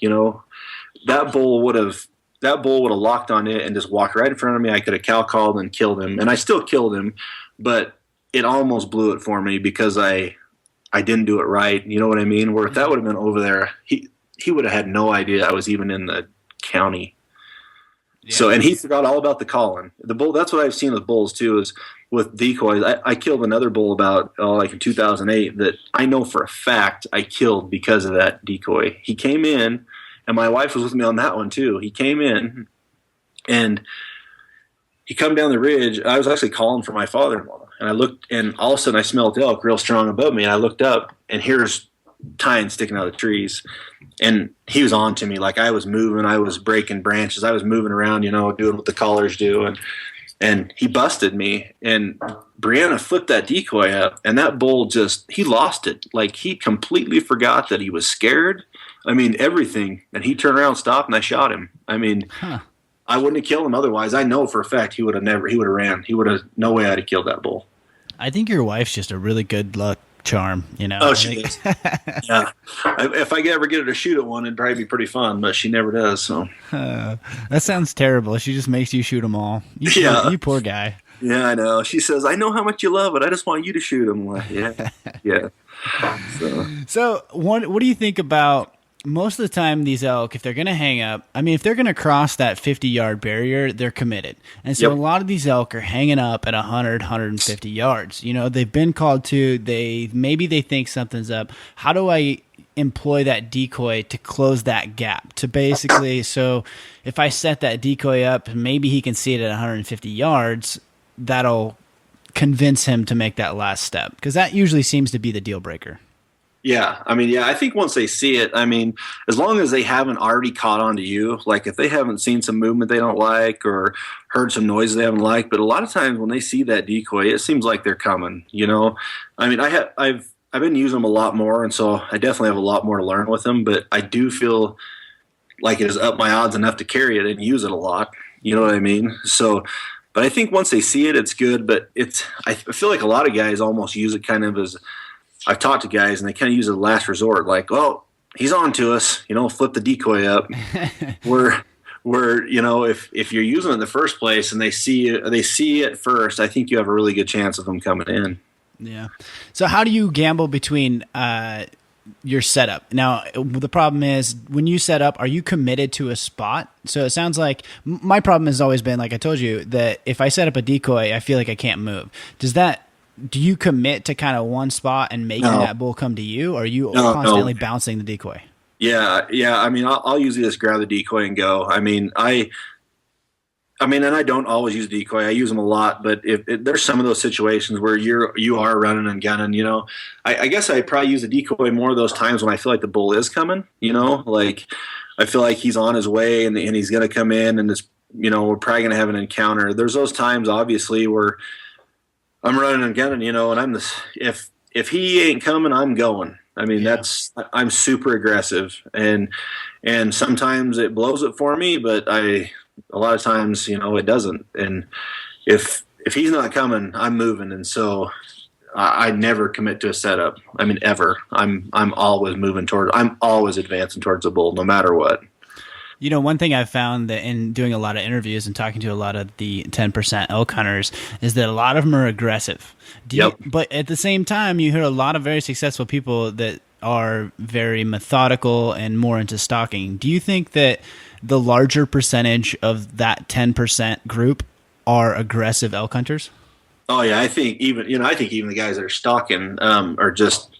that bull would have locked on it and just walked right in front of me. I could have cow called and killed him, and I still killed him, but it almost blew it for me because I didn't do it right. You know what I mean? Where if that would have been over there, he would have had no idea I was even in the county. Yeah. So, and he forgot all about the calling. The bull. That's what I've seen with bulls too. Is with decoys. I killed another bull about like in 2008 that I know for a fact I killed because of that decoy. He came in, and my wife was with me on that one too. He came in, and he come down the ridge. I was actually calling for my father-in-law, and I looked, and all of a sudden I smelled elk real strong above me. And I looked up, and here's tines sticking out of the trees. And he was on to me. Like I was moving, I was breaking branches, I was moving around, doing what the callers do. And he busted me. And Brianna flipped that decoy up, and that bull he lost it. Like he completely forgot that he was scared. I mean, everything. And he turned around, stopped, and I shot him. I mean, I wouldn't have killed him otherwise. I know for a fact he would have ran. No way I'd have killed that bull. I think your wife's just a really good luck charm, you know? Oh, she is. Yeah. If I ever get her to shoot at one, it'd probably be pretty fun, but she never does. So that sounds terrible. She just makes you shoot them all. You poor guy. Yeah, I know. She says, I know how much you love it. I just want you to shoot them. Like, yeah. Yeah. So what do you think about most of the time these elk, if they're going to hang up, I mean, if they're going to cross that 50-yard barrier, they're committed. And so a lot of these elk are hanging up at 100, 150 yards. You know, they've been called to, maybe they think something's up. How do I employ that decoy to close that gap? To basically, so if I set that decoy up, maybe he can see it at 150 yards, that'll convince him to make that last step. Because that usually seems to be the deal breaker. Yeah, I mean, I think once they see it, I mean, as long as they haven't already caught on to you, like if they haven't seen some movement they don't like or heard some noise they haven't liked, but a lot of times when they see that decoy, it seems like they're coming, you know? I mean, I've been using them a lot more, and so I definitely have a lot more to learn with them, but I do feel like it has upped my odds enough to carry it and use it a lot, you know what I mean? So, but I think once they see it, it's good, but I feel like a lot of guys almost use it kind of as, I've talked to guys and they kind of use it as a last resort, like, oh, he's on to us, you know, flip the decoy up. where you know, if you're using it in the first place and they see it first, I think you have a really good chance of them coming in. Yeah. So how do you gamble between your setup? Now, the problem is when you set up, are you committed to a spot? So it sounds like my problem has always been, like I told you, that if I set up a decoy, I feel like I can't move. Do you commit to kind of one spot and making that bull come to you, or are you constantly bouncing the decoy? Yeah. I mean, I'll usually just grab the decoy and go. I mean, and I don't always use decoy. I use them a lot, but if there's some of those situations where you are running and gunning, you know, I guess I probably use the decoy more of those times when I feel like the bull is coming, you know, like I feel like he's on his way and he's going to come in and it's, you know, we're probably going to have an encounter. There's those times obviously where I'm running and gunning, you know, and if he ain't coming, I'm going. I mean, I'm super aggressive and sometimes it blows it for me, but a lot of times, you know, it doesn't. And if he's not coming, I'm moving. And so I never commit to a setup. I mean, ever. I'm always I'm always advancing towards a bull no matter what. You know, one thing I've found that in doing a lot of interviews and talking to a lot of the 10% elk hunters is that a lot of them are aggressive. But at the same time, you hear a lot of very successful people that are very methodical and more into stalking. Do you think that the larger percentage of that 10% group are aggressive elk hunters? Oh yeah, I think even the guys that are stalking are just.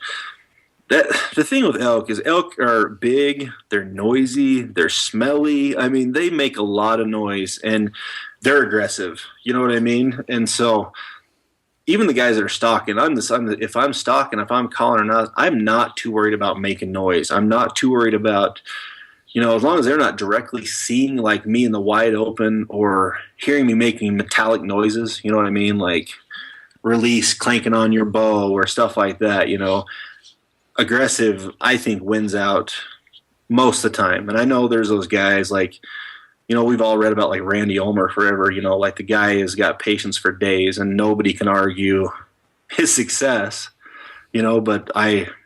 The thing with elk is elk are big, they're noisy, they're smelly. I mean, they make a lot of noise and they're aggressive. You know what I mean? And so even the guys that are stalking, if I'm stalking, if I'm calling or not, I'm not too worried about making noise. I'm not too worried about, you know, as long as they're not directly seeing like me in the wide open or hearing me making metallic noises, you know what I mean? Like release clanking on your bow or stuff like that, you know. Aggressive, I think, wins out most of the time. And I know there's those guys like, you know, we've all read about like Randy Ulmer forever, you know, like the guy has got patience for days and nobody can argue his success, you know, but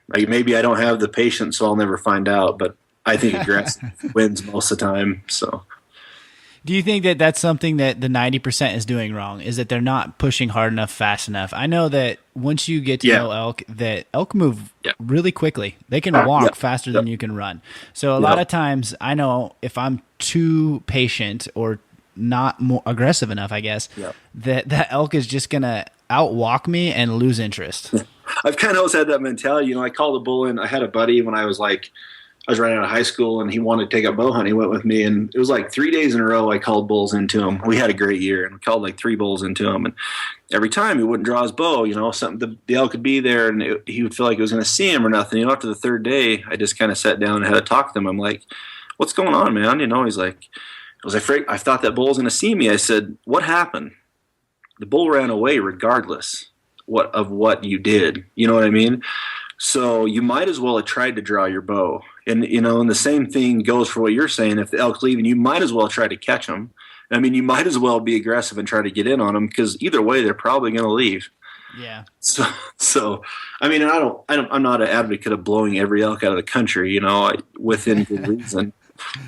maybe I don't have the patience, so I'll never find out, but I think aggressive wins most of the time. So do you think that that's something that the 90% is doing wrong, is that they're not pushing hard enough, fast enough? I know that once you get to know elk, that elk move really quickly. They can walk faster than you can run. So a lot of times I know if I'm too patient or not more aggressive enough, I guess, that elk is just going to outwalk me and lose interest. I've kind of always had that mentality. You know, I called a bull in. I had a buddy when I was right out of high school, and he wanted to take up bow hunting. He went with me, and it was like 3 days in a row I called bulls into him. We had a great year, and we called like 3 bulls into him. And every time he wouldn't draw his bow, you know, the elk could be there, and he would feel like he was going to see him or nothing. You know, after the third day, I just kind of sat down and had a talk to him. I'm like, "What's going on, man?" You know, he's like, "I was afraid. I thought that bull was going to see me." I said, "What happened?" The bull ran away regardless of what you did. You know what I mean? So you might as well have tried to draw your bow. And, and the same thing goes for what you're saying. If the elk's leaving, you might as well try to catch them. I mean, you might as well be aggressive and try to get in on them, because either way, they're probably going to leave. Yeah. So, I mean, I'm not an advocate of blowing every elk out of the country, within good reason.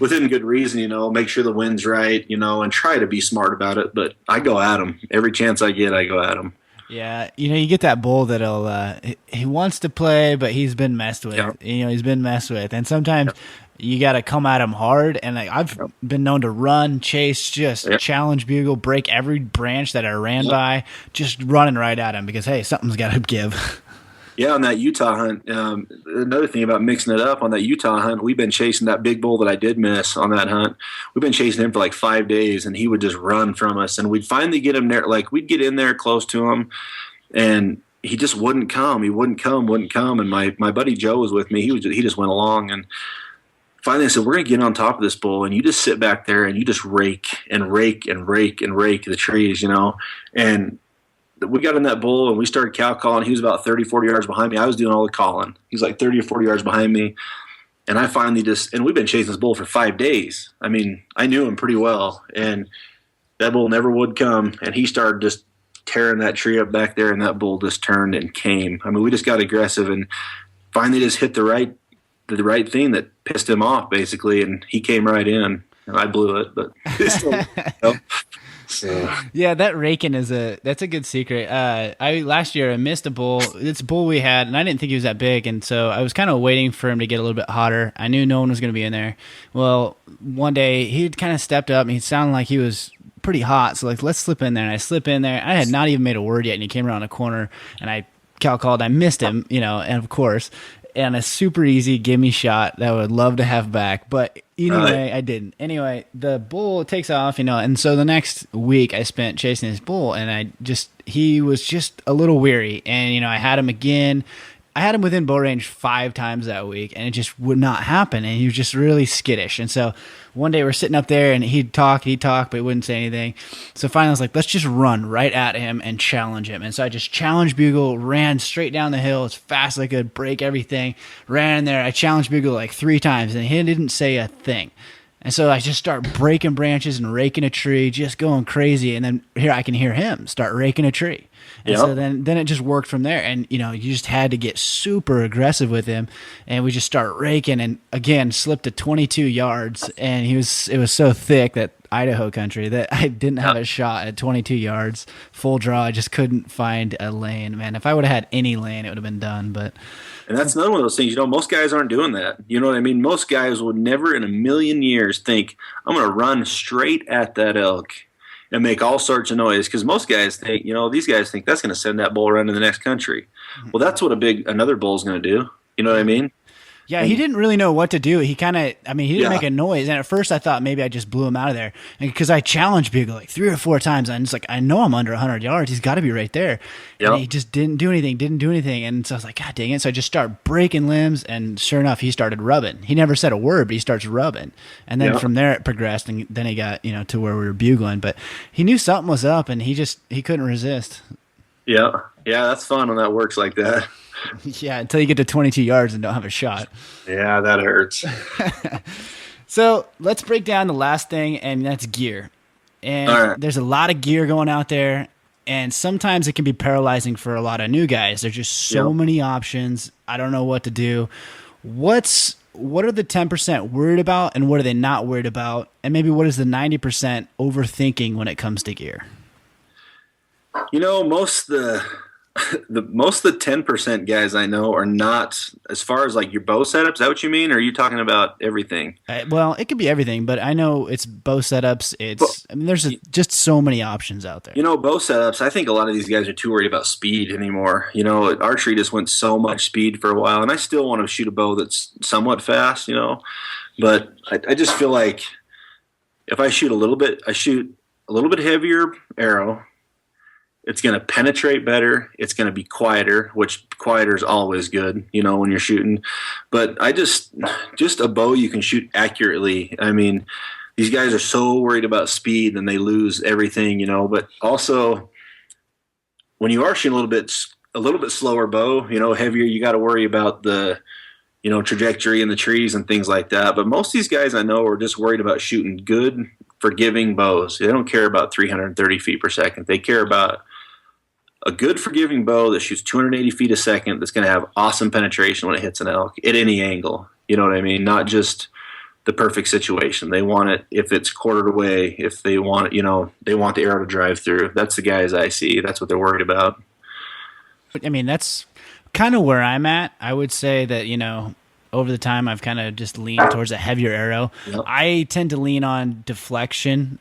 Within good reason, make sure the wind's right, and try to be smart about it. But I go at them every chance I get. I go at them. Yeah, you get that bull that'll he wants to play, but he's been messed with. Yep. He's been messed with, and sometimes you got to come at him hard. And I've been known to run, chase, just challenge bugle, break every branch that I ran by, just running right at him because hey, something's got to give. Yeah, on that Utah hunt, another thing about mixing it up, on that Utah hunt, we've been chasing that big bull that I did miss on that hunt. We've been chasing him for like 5 days, and he would just run from us. And we'd finally get him there. Like, we'd get in there close to him, and he just wouldn't come. He wouldn't come. And my buddy Joe was with me. He just went along. And finally I said, we're going to get on top of this bull, and you just sit back there, and you just rake the trees, And we got in that bull and we started cow calling. He was about 30, 40 yards behind me. I was doing all the calling. He's like 30 or 40 yards behind me. And I finally and we've been chasing this bull for 5 days. I mean, I knew him pretty well, and that bull never would come. And he started just tearing that tree up back there, and that bull just turned and came. I mean, we just got aggressive and finally just hit the right thing that pissed him off, basically. And he came right in, and I blew it, but it's still, So. Yeah, that raking that's a good secret. Last year I missed a bull. It's a bull we had, and I didn't think he was that big, and so I was kind of waiting for him to get a little bit hotter. I knew no one was going to be in there. Well, one day he kind of stepped up, and he sounded like he was pretty hot. So like, let's slip in there, and I slip in there. I had not even made a word yet, and he came around a corner, and I cow called. I missed him, and of course. And a super easy gimme shot that I would love to have back. But anyway, I didn't. Anyway, the bull takes off, and so the next week I spent chasing this bull, and he was just a little weary. And, I had him again. I had him within bow range 5 times that week, and it just would not happen. And he was just really skittish. And so one day we're sitting up there, and he'd talk, but he wouldn't say anything. So finally I was like, let's just run right at him and challenge him. And so I just challenged bugle, ran straight down the hill as fast as I could, break everything, ran in there. I challenged bugle like 3 times, and he didn't say a thing. And so I just start breaking branches and raking a tree, just going crazy. And then here I can hear him start raking a tree. And so then it just worked from there. And, you just had to get super aggressive with him. And we just start raking, and again, slipped to 22 yards. And it was so thick, that Idaho country, that I didn't have a shot at 22 yards full draw. I just couldn't find a lane, man. If I would have had any lane, it would have been done. And that's another one of those things, most guys aren't doing that. You know what I mean? Most guys would never in a million years think, I'm going to run straight at that elk and make all sorts of noise, because most guys think, these guys think that's going to send that bull around to the next country. Well, that's what another bull's going to do. You know what I mean? Yeah, he didn't really know what to do. He didn't make a noise. And at first I thought maybe I just blew him out of there. Because I challenged bugle like 3 or 4 times. And it's like, I know I'm under 100 yards. He's got to be right there. Yep. And he just didn't do anything. And so I was like, God dang it. So I just started breaking limbs. And sure enough, he started rubbing. He never said a word, but he starts rubbing. And then from there it progressed. And then he got, to where we were bugling. But he knew something was up, and he couldn't resist. Yeah. Yeah, that's fun when that works like that. Yeah, until you get to 22 yards and don't have a shot. Yeah, that hurts. So let's break down the last thing, and that's gear. And there's a lot of gear going out there, and sometimes it can be paralyzing for a lot of new guys. There's just so many options. I don't know what to do. What are the 10% worried about, and what are they not worried about? And maybe what is the 90% overthinking when it comes to gear? Most of the 10% guys I know are not, as far as like your bow setups. Is that what you mean? Or are you talking about everything? Well, it could be everything, but I know it's bow setups. There's just so many options out there. Bow setups, I think a lot of these guys are too worried about speed anymore. Archery just went so much speed for a while, and I still want to shoot a bow that's somewhat fast, but I just feel like if I shoot I shoot a little bit heavier arrow, it's going to penetrate better. It's going to be quieter, which quieter is always good, when you're shooting. But I just a bow you can shoot accurately. I mean, these guys are so worried about speed and they lose everything, But also, when you are shooting a little bit slower bow, heavier, you got to worry about the trajectory in the trees and things like that. But most of these guys I know are just worried about shooting good, forgiving bows. They don't care about 330 feet per second. They care about a good forgiving bow that shoots 280 feet a second that's going to have awesome penetration when it hits an elk at any angle. You know what I mean? Not just the perfect situation. They want it if it's quartered away, if they want it, they want the arrow to drive through. That's the guys I see. That's what they're worried about. I mean, that's kind of where I'm at. I would say that, over the time I've kind of just leaned towards a heavier arrow. Yep. I tend to lean on deflection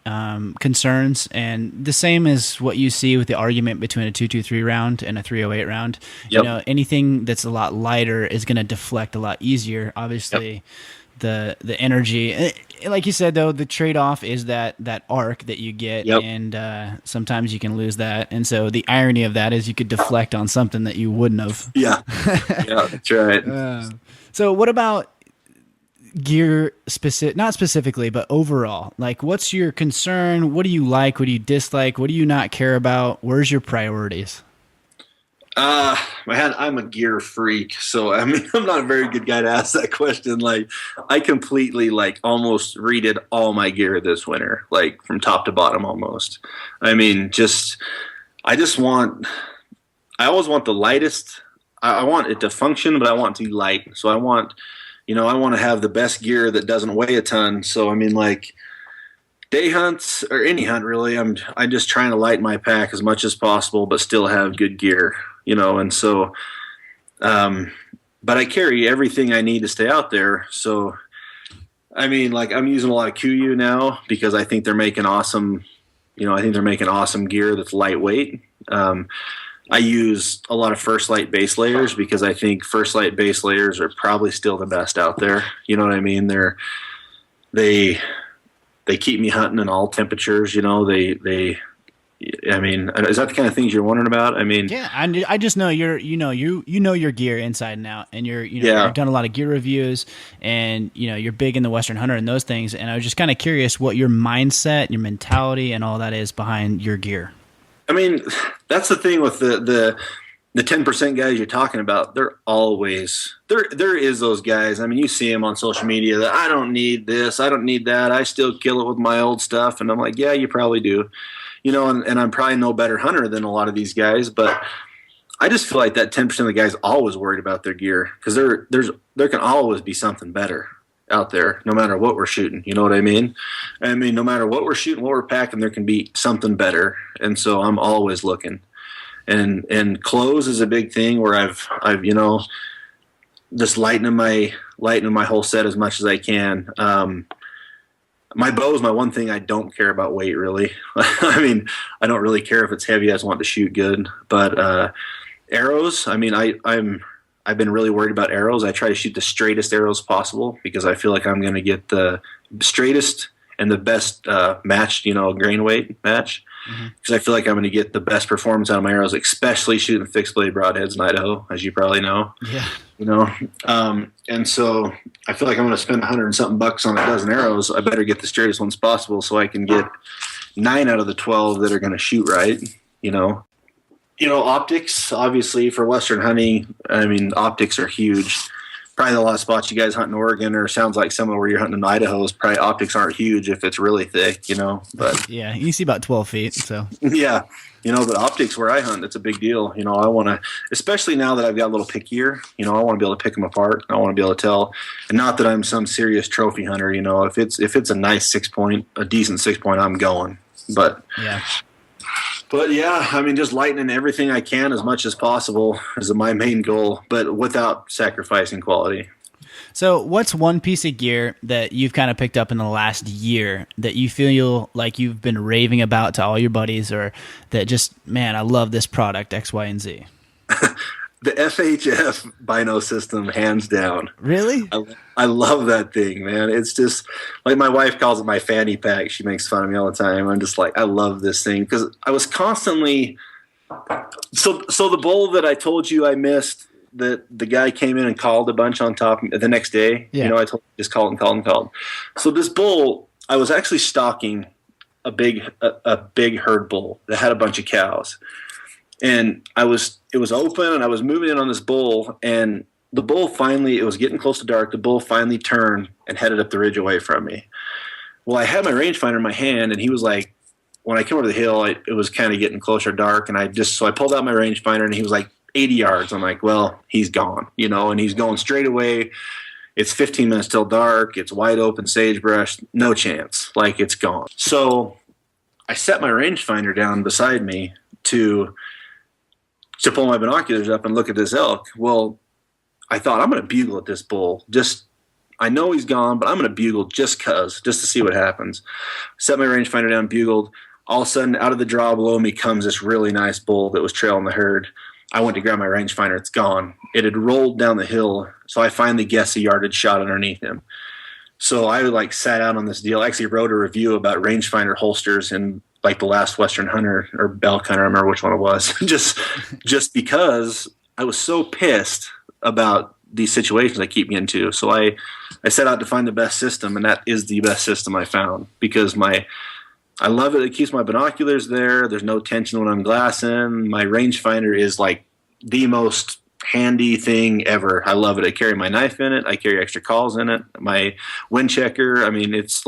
concerns, and the same as what you see with the argument between a 223 round and a 308 round. Yep. Anything that's a lot lighter is going to deflect a lot easier. Obviously, yep. the energy, like you said, though, the trade-off is that arc that you get, yep. and sometimes you can lose that. And so the irony of that is you could deflect on something that you wouldn't have. Yeah, yeah, that's right. So what about gear not specifically, but overall? Like, what's your concern? What do you like? What do you dislike? What do you not care about? Where's your priorities? I'm a gear freak, so I mean, I'm not a very good guy to ask that question. Like, I completely almost redid all my gear this winter, like from top to bottom almost. I mean, I always want the lightest. I want it to function, but I want it to be light. So I want to have the best gear that doesn't weigh a ton. So I mean, like day hunts or any hunt really, I'm just trying to lighten my pack as much as possible, but still have good gear, and so, but I carry everything I need to stay out there. So, I mean, I'm using a lot of KUIU now because I think they're making awesome, gear that's lightweight. I use a lot of First Light base layers because I think First Light base layers are probably still the best out there. You know what I mean? They keep me hunting in all temperatures. I mean, is that the kind of things you're wondering about? I mean, yeah, I just know you know your gear inside and out, and you've done a lot of gear reviews, and you're big in the Western Hunter and those things. And I was just kind of curious what your mindset, your mentality, and all that is behind your gear. I mean, that's the thing with the 10% guys you're talking about. They're always there is those guys. I mean, you see them on social media that I don't need this, I don't need that. I still kill it with my old stuff, and I'm like, yeah, you probably do, and I'm probably no better hunter than a lot of these guys. But I just feel like that 10% of the guys always worried about their gear because there can always be something better out there, no matter what we're shooting. You know what I mean? I mean, no matter what we're shooting, what we're packing, there can be something better. And so I'm always looking. And clothes is a big thing where I've just lightening my whole set as much as I can. My bow is my one thing I don't care about weight really. I mean, I don't really care if it's heavy. I just want to shoot good. But arrows, I mean, I've been really worried about arrows. I try to shoot the straightest arrows possible because I feel like I'm going to get the straightest and the best matched, grain weight match. Because I feel like I'm going to get the best performance out of my arrows, especially shooting fixed blade broadheads in Idaho, as you probably know. Yeah. And so I feel like I'm going to spend $100 and something on a dozen arrows. I better get the straightest ones possible so I can get 9 out of the 12 that are going to shoot right. Optics, obviously, for Western hunting, I mean, optics are huge. Probably a lot of spots you guys hunt in Oregon, or sounds like some of where you're hunting in Idaho, is probably optics aren't huge if it's really thick, But yeah, you see about 12 feet, so. Yeah, but optics where I hunt, it's a big deal. I want to, especially now that I've got a little pickier, I want to be able to pick them apart. I want to be able to tell, and not that I'm some serious trophy hunter, if it's a nice 6-point, a decent 6-point, I'm going. But yeah. But yeah, I mean, just lightening everything I can as much as possible is my main goal, but without sacrificing quality. So what's one piece of gear that you've kind of picked up in the last year that you feel like you've been raving about to all your buddies, or that just, man, I love this product, X, Y, and Z? The FHF Bino system, hands down. Really? I love that thing, man. It's just like my wife calls it my fanny pack. She makes fun of me all the time. I'm just like, I love this thing because I was constantly. So the bull that I told you I missed, that the guy came in and called a bunch on top the next day. Yeah. I told him just called and called and called. So this bull, I was actually stalking a big herd bull that had a bunch of cows. And it was open, and I was moving in on this bull, and the bull finally, it was getting close to dark. The bull finally turned and headed up the ridge away from me. Well, I had my rangefinder in my hand, and he was like, when I came over the hill, it was kind of getting closer dark, and so I pulled out my rangefinder, and he was like 80 yards. I'm like, well, he's gone, and he's going straight away. It's 15 minutes till dark. It's wide open sagebrush. No chance. Like, it's gone. So I set my rangefinder down beside me to pull my binoculars up and look at this elk. Well, I thought, I'm going to bugle at this bull. I know he's gone, but I'm going to bugle just to see what happens. Set my rangefinder down, bugled. All of a sudden, out of the draw below me comes this really nice bull that was trailing the herd. I went to grab my rangefinder. It's gone. It had rolled down the hill, so I finally guessed a yardage shot underneath him. So I sat out on this deal. I actually wrote a review about rangefinder holsters in the last Western Hunter or elk hunter. I remember which one it was. just because I was so pissed about these situations I keep getting into. So I set out to find the best system, and that is the best system I found because I love it. It keeps my binoculars there. There's no tension when I'm glassing. My rangefinder is the most handy thing ever. I love it. I carry my knife in it. I carry extra calls in it. My wind checker. I mean, it's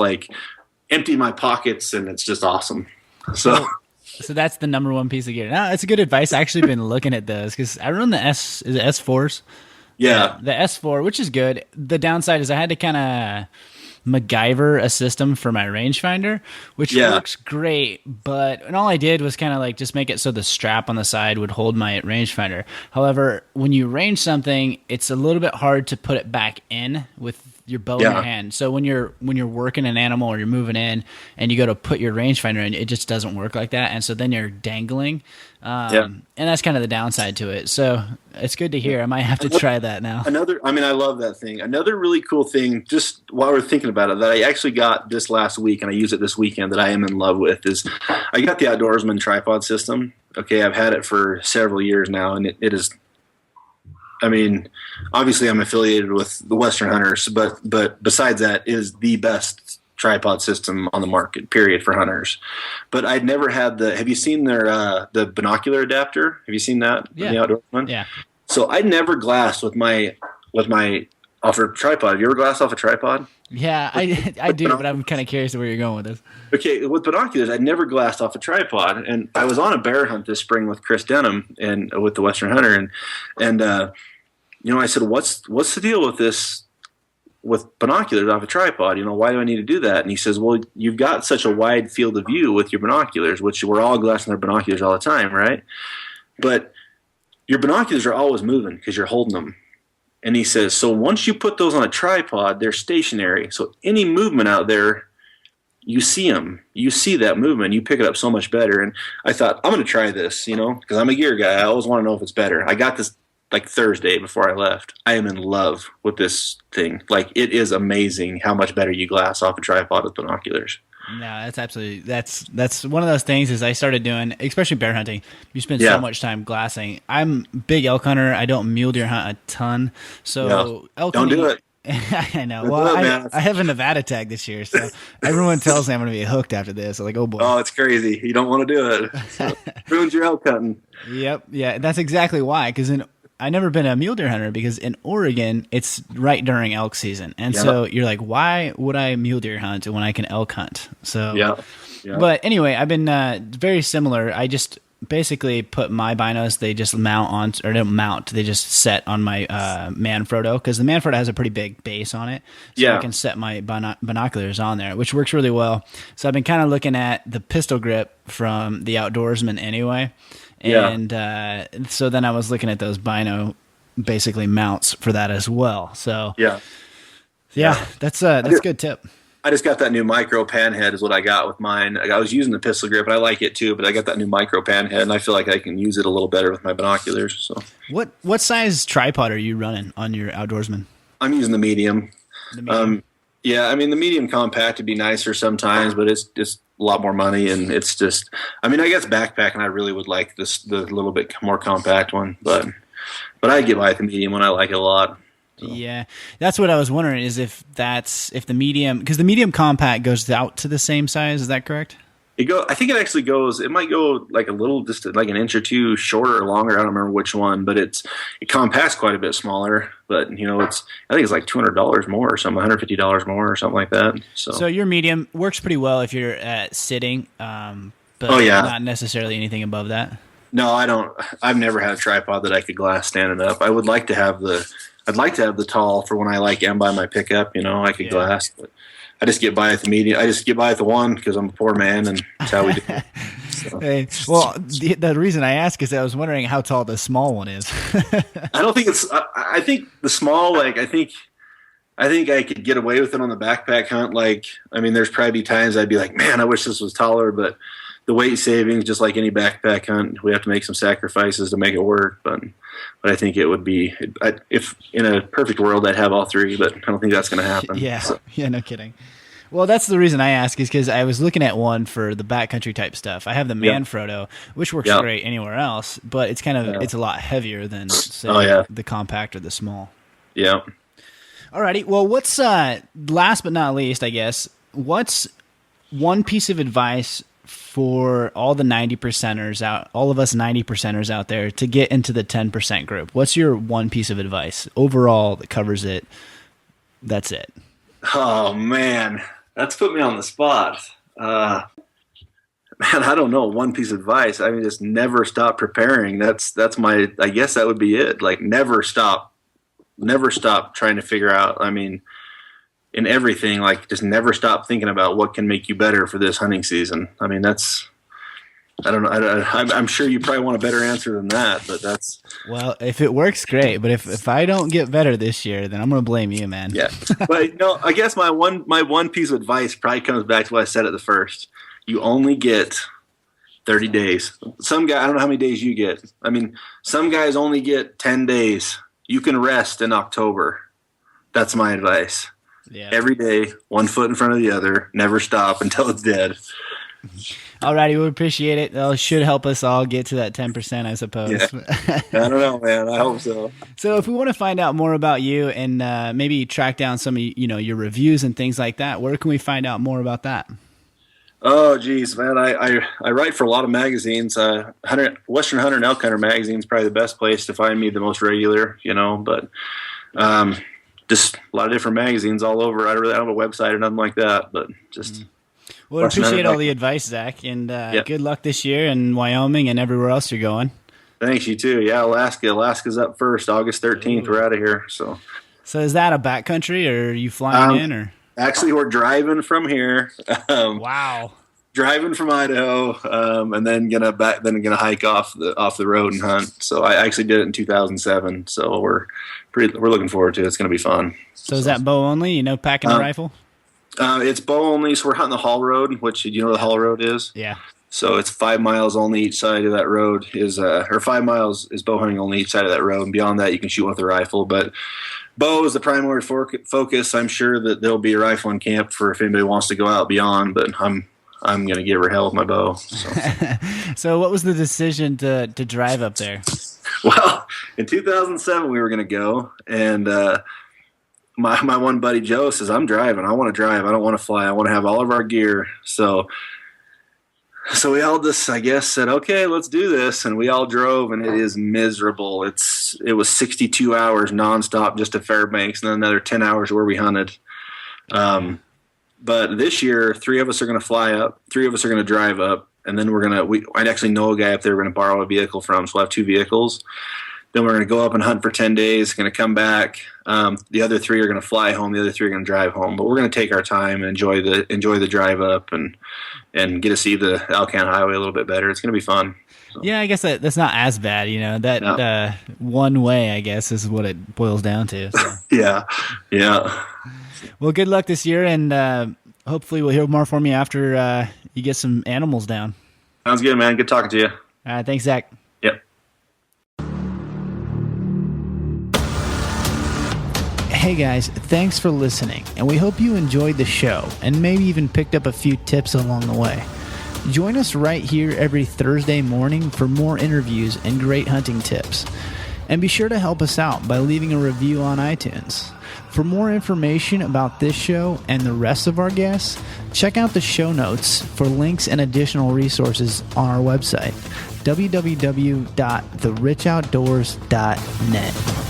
empty my pockets, and it's just awesome. So that's the number one piece of gear. No, it's good advice. I actually been looking at those because I run the S4s. Yeah, the S4, which is good. The downside is I had to kind of MacGyver a system for my rangefinder, which works great, and all I did was kind of just make it so the strap on the side would hold my rangefinder. However, when you range something, it's a little bit hard to put it back in with your bow in your hand. So when you're working an animal or you're moving in and you go to put your rangefinder in, it just doesn't work like that, and so then you're dangling. And that's kind of the downside to it. So it's good to hear. I might have to try that now. I love that thing. Another really cool thing, just while we're thinking about it, that I actually got this last week and I use it this weekend that I am in love with is I got the Outdoorsman tripod system. Okay, I've had it for several years now, and it is, obviously I'm affiliated with the Western Hunters, but besides that, it is the best tripod system on the market, period, for hunters. But I'd never had have you seen their the binocular adapter? Have you seen that? Yeah. The Outdoorsman? Yeah. So I'd never glassed with my off a tripod. Have you ever glassed off a tripod? Yeah, I do, but I'm kind of curious where you're going with this. Okay, with binoculars, I'd never glassed off a tripod, and I was on a bear hunt this spring with Chris Denham and with the Western Hunter, and I said, what's the deal with this? With binoculars off a tripod, why do I need to do that? And he says, well, you've got such a wide field of view with your binoculars, which we're all glassing our binoculars all the time, right? But your binoculars are always moving because you're holding them. And he says, so once you put those on a tripod, they're stationary. So any movement out there, you see them. You see that movement. You pick it up so much better. And I thought, I'm going to try this, because I'm a gear guy. I always want to know if it's better. I got this Thursday before I left. I am in love with this thing. It is amazing how much better you glass off a tripod with binoculars. No, that's absolutely that's one of those things is I started doing, especially bear hunting. You spend so much time glassing. I'm a big elk hunter. I don't mule deer hunt a ton, so elk don't hunting, do it. I know. Well, I have a Nevada tag this year, so everyone tells me I'm going to be hooked after this. I'm like, oh boy. Oh, it's crazy. You don't want to do it. So, ruins your elk hunting. Yep. Yeah, that's exactly why. Because I never been a mule deer hunter because in Oregon it's right during elk season, and so you're like, why would I mule deer hunt when I can elk hunt? So yeah. But anyway, I've been very similar. I just basically put my binos. They just mount on, or don't mount. They just set on my Manfrotto because the Manfrotto has a pretty big base on it, so I can set my binoculars on there, which works really well. So I've been kind of looking at the pistol grip from the Outdoorsman anyway. And so then I was looking at those bino basically mounts for that as well. So that's a good tip. I just got that new micro pan head is what I got with mine. I was using the pistol grip, and I like it too, but I got that new micro pan head, and I feel like I can use it a little better with my binoculars. So what size tripod are you running on your Outdoorsman? I'm using the medium. The medium compact would be nicer sometimes, but it's just a lot more money, and it's just, I guess backpacking I really would like the little bit more compact one, but I get by with the medium one. I like it a lot. So. Yeah, that's what I was wondering is if the medium, because the medium compact goes out to the same size. Is that correct? I think it actually goes. It might go like a little, just like an inch or two shorter or longer. I don't remember which one, but it compacts quite a bit smaller. But I think it's like $200 more or something, $150 more or something like that. So your medium works pretty well if you're at sitting, but not necessarily anything above that. No, I don't. I've never had a tripod that I could glass standing up. I would like to have I'd like to have the tall for when I am by my pickup. I could glass, but I just get by at the medium. I just get by at the one because I'm a poor man, and that's how we do it. So. Hey, well, the reason I ask is I was wondering how tall the small one is. I don't think it's. I think the small, I think I could get away with it on the backpack hunt. There's probably times I'd be like, man, I wish this was taller, but the weight savings, just like any backpack hunt, we have to make some sacrifices to make it work. But I think it would be, if in a perfect world, I'd have all three, but I don't think that's going to happen. Yeah, no kidding. Well, that's the reason I ask, is because I was looking at one for the backcountry type stuff. I have the Manfrotto, which works great anywhere else, but it's it's a lot heavier than, say, the compact or the small. Yeah. Alrighty. Well, what's last but not least, I guess, what's one piece of advice for all the 90%ers all of us 90%ers out there to get into the 10% group? What's your one piece of advice overall that covers it? That's it. Oh man, that's put me on the spot. Man, I don't know. One piece of advice. Just never stop preparing. I guess that would be it. Never stop trying to figure out. In everything, just never stop thinking about what can make you better for this hunting season. I don't know. I'm sure you probably want a better answer than that, but that's... Well, if it works, great. But if I don't get better this year, then I'm going to blame you, man. Yeah. But, I guess my one piece of advice probably comes back to what I said at the first. You only get 30 days. Some guy, I don't know how many days you get. Some guys only get 10 days. You can rest in October. That's my advice. Yeah. Every day, one foot in front of the other, never stop until it's dead. Alrighty, we appreciate it. It should help us all get to that 10%, I suppose. Yeah. I don't know, man. I hope so. So if we want to find out more about you and maybe track down some of your reviews and things like that, where can we find out more about that? Oh, geez, man. I write for a lot of magazines. Western Hunter and Elk Hunter magazine is probably the best place to find me the most regular, but just a lot of different magazines all over. I don't have a website or nothing like that, but just... Well, I appreciate all the advice, Zach, and good luck this year in Wyoming and everywhere else you're going. Thanks, you too. Yeah, Alaska. Alaska's up first, August 13th. Ooh. We're out of here. So is that a backcountry, or are you flying in? Or actually, we're driving from here. Wow. Driving from Idaho, and then gonna hike off the road and hunt. So I actually did it in 2007. So we're looking forward to it. It's gonna be fun. So is that bow only? Packing a rifle? It's bow only, so we're hunting the haul road, which you know what the haul road is? Yeah. So it's 5 miles only each side of that road or 5 miles is bow hunting only each side of that road. And beyond that, you can shoot with a rifle. But bow is the primary focus. I'm sure that there'll be a rifle in camp for if anybody wants to go out beyond, but I'm going to give her hell with my bow. So. So what was the decision to drive up there? Well, in 2007, we were going to go, and my one buddy Joe says, I'm driving. I want to drive. I don't want to fly. I want to have all of our gear. So we all just, I guess, said, okay, let's do this. And we all drove, and it is miserable. It was 62 hours nonstop just to Fairbanks, and then another 10 hours where we hunted. But this year, 3 of us are going to fly up. 3 of us are going to drive up. And then I'd actually know a guy up there we're going to borrow a vehicle from. So we'll have 2 vehicles. Then we're going to go up and hunt for 10 days, going to come back. The other 3 are going to fly home. The other 3 are going to drive home. But we're going to take our time and enjoy the drive up and get to see the Alcan Highway a little bit better. It's going to be fun. So. Yeah, I guess that's not as bad. That one way, I guess, is what it boils down to. So. Yeah. Well, good luck this year, and hopefully we'll hear more from you after you get some animals down. Sounds good, man. Good talking to you. All right, thanks, Zach. Yep. Hey guys, thanks for listening, and we hope you enjoyed the show and maybe even picked up a few tips along the way. Join us right here every Thursday morning for more interviews and great hunting tips. And be sure to help us out by leaving a review on iTunes. For more information about this show and the rest of our guests, check out the show notes for links and additional resources on our website, www.therichoutdoors.net.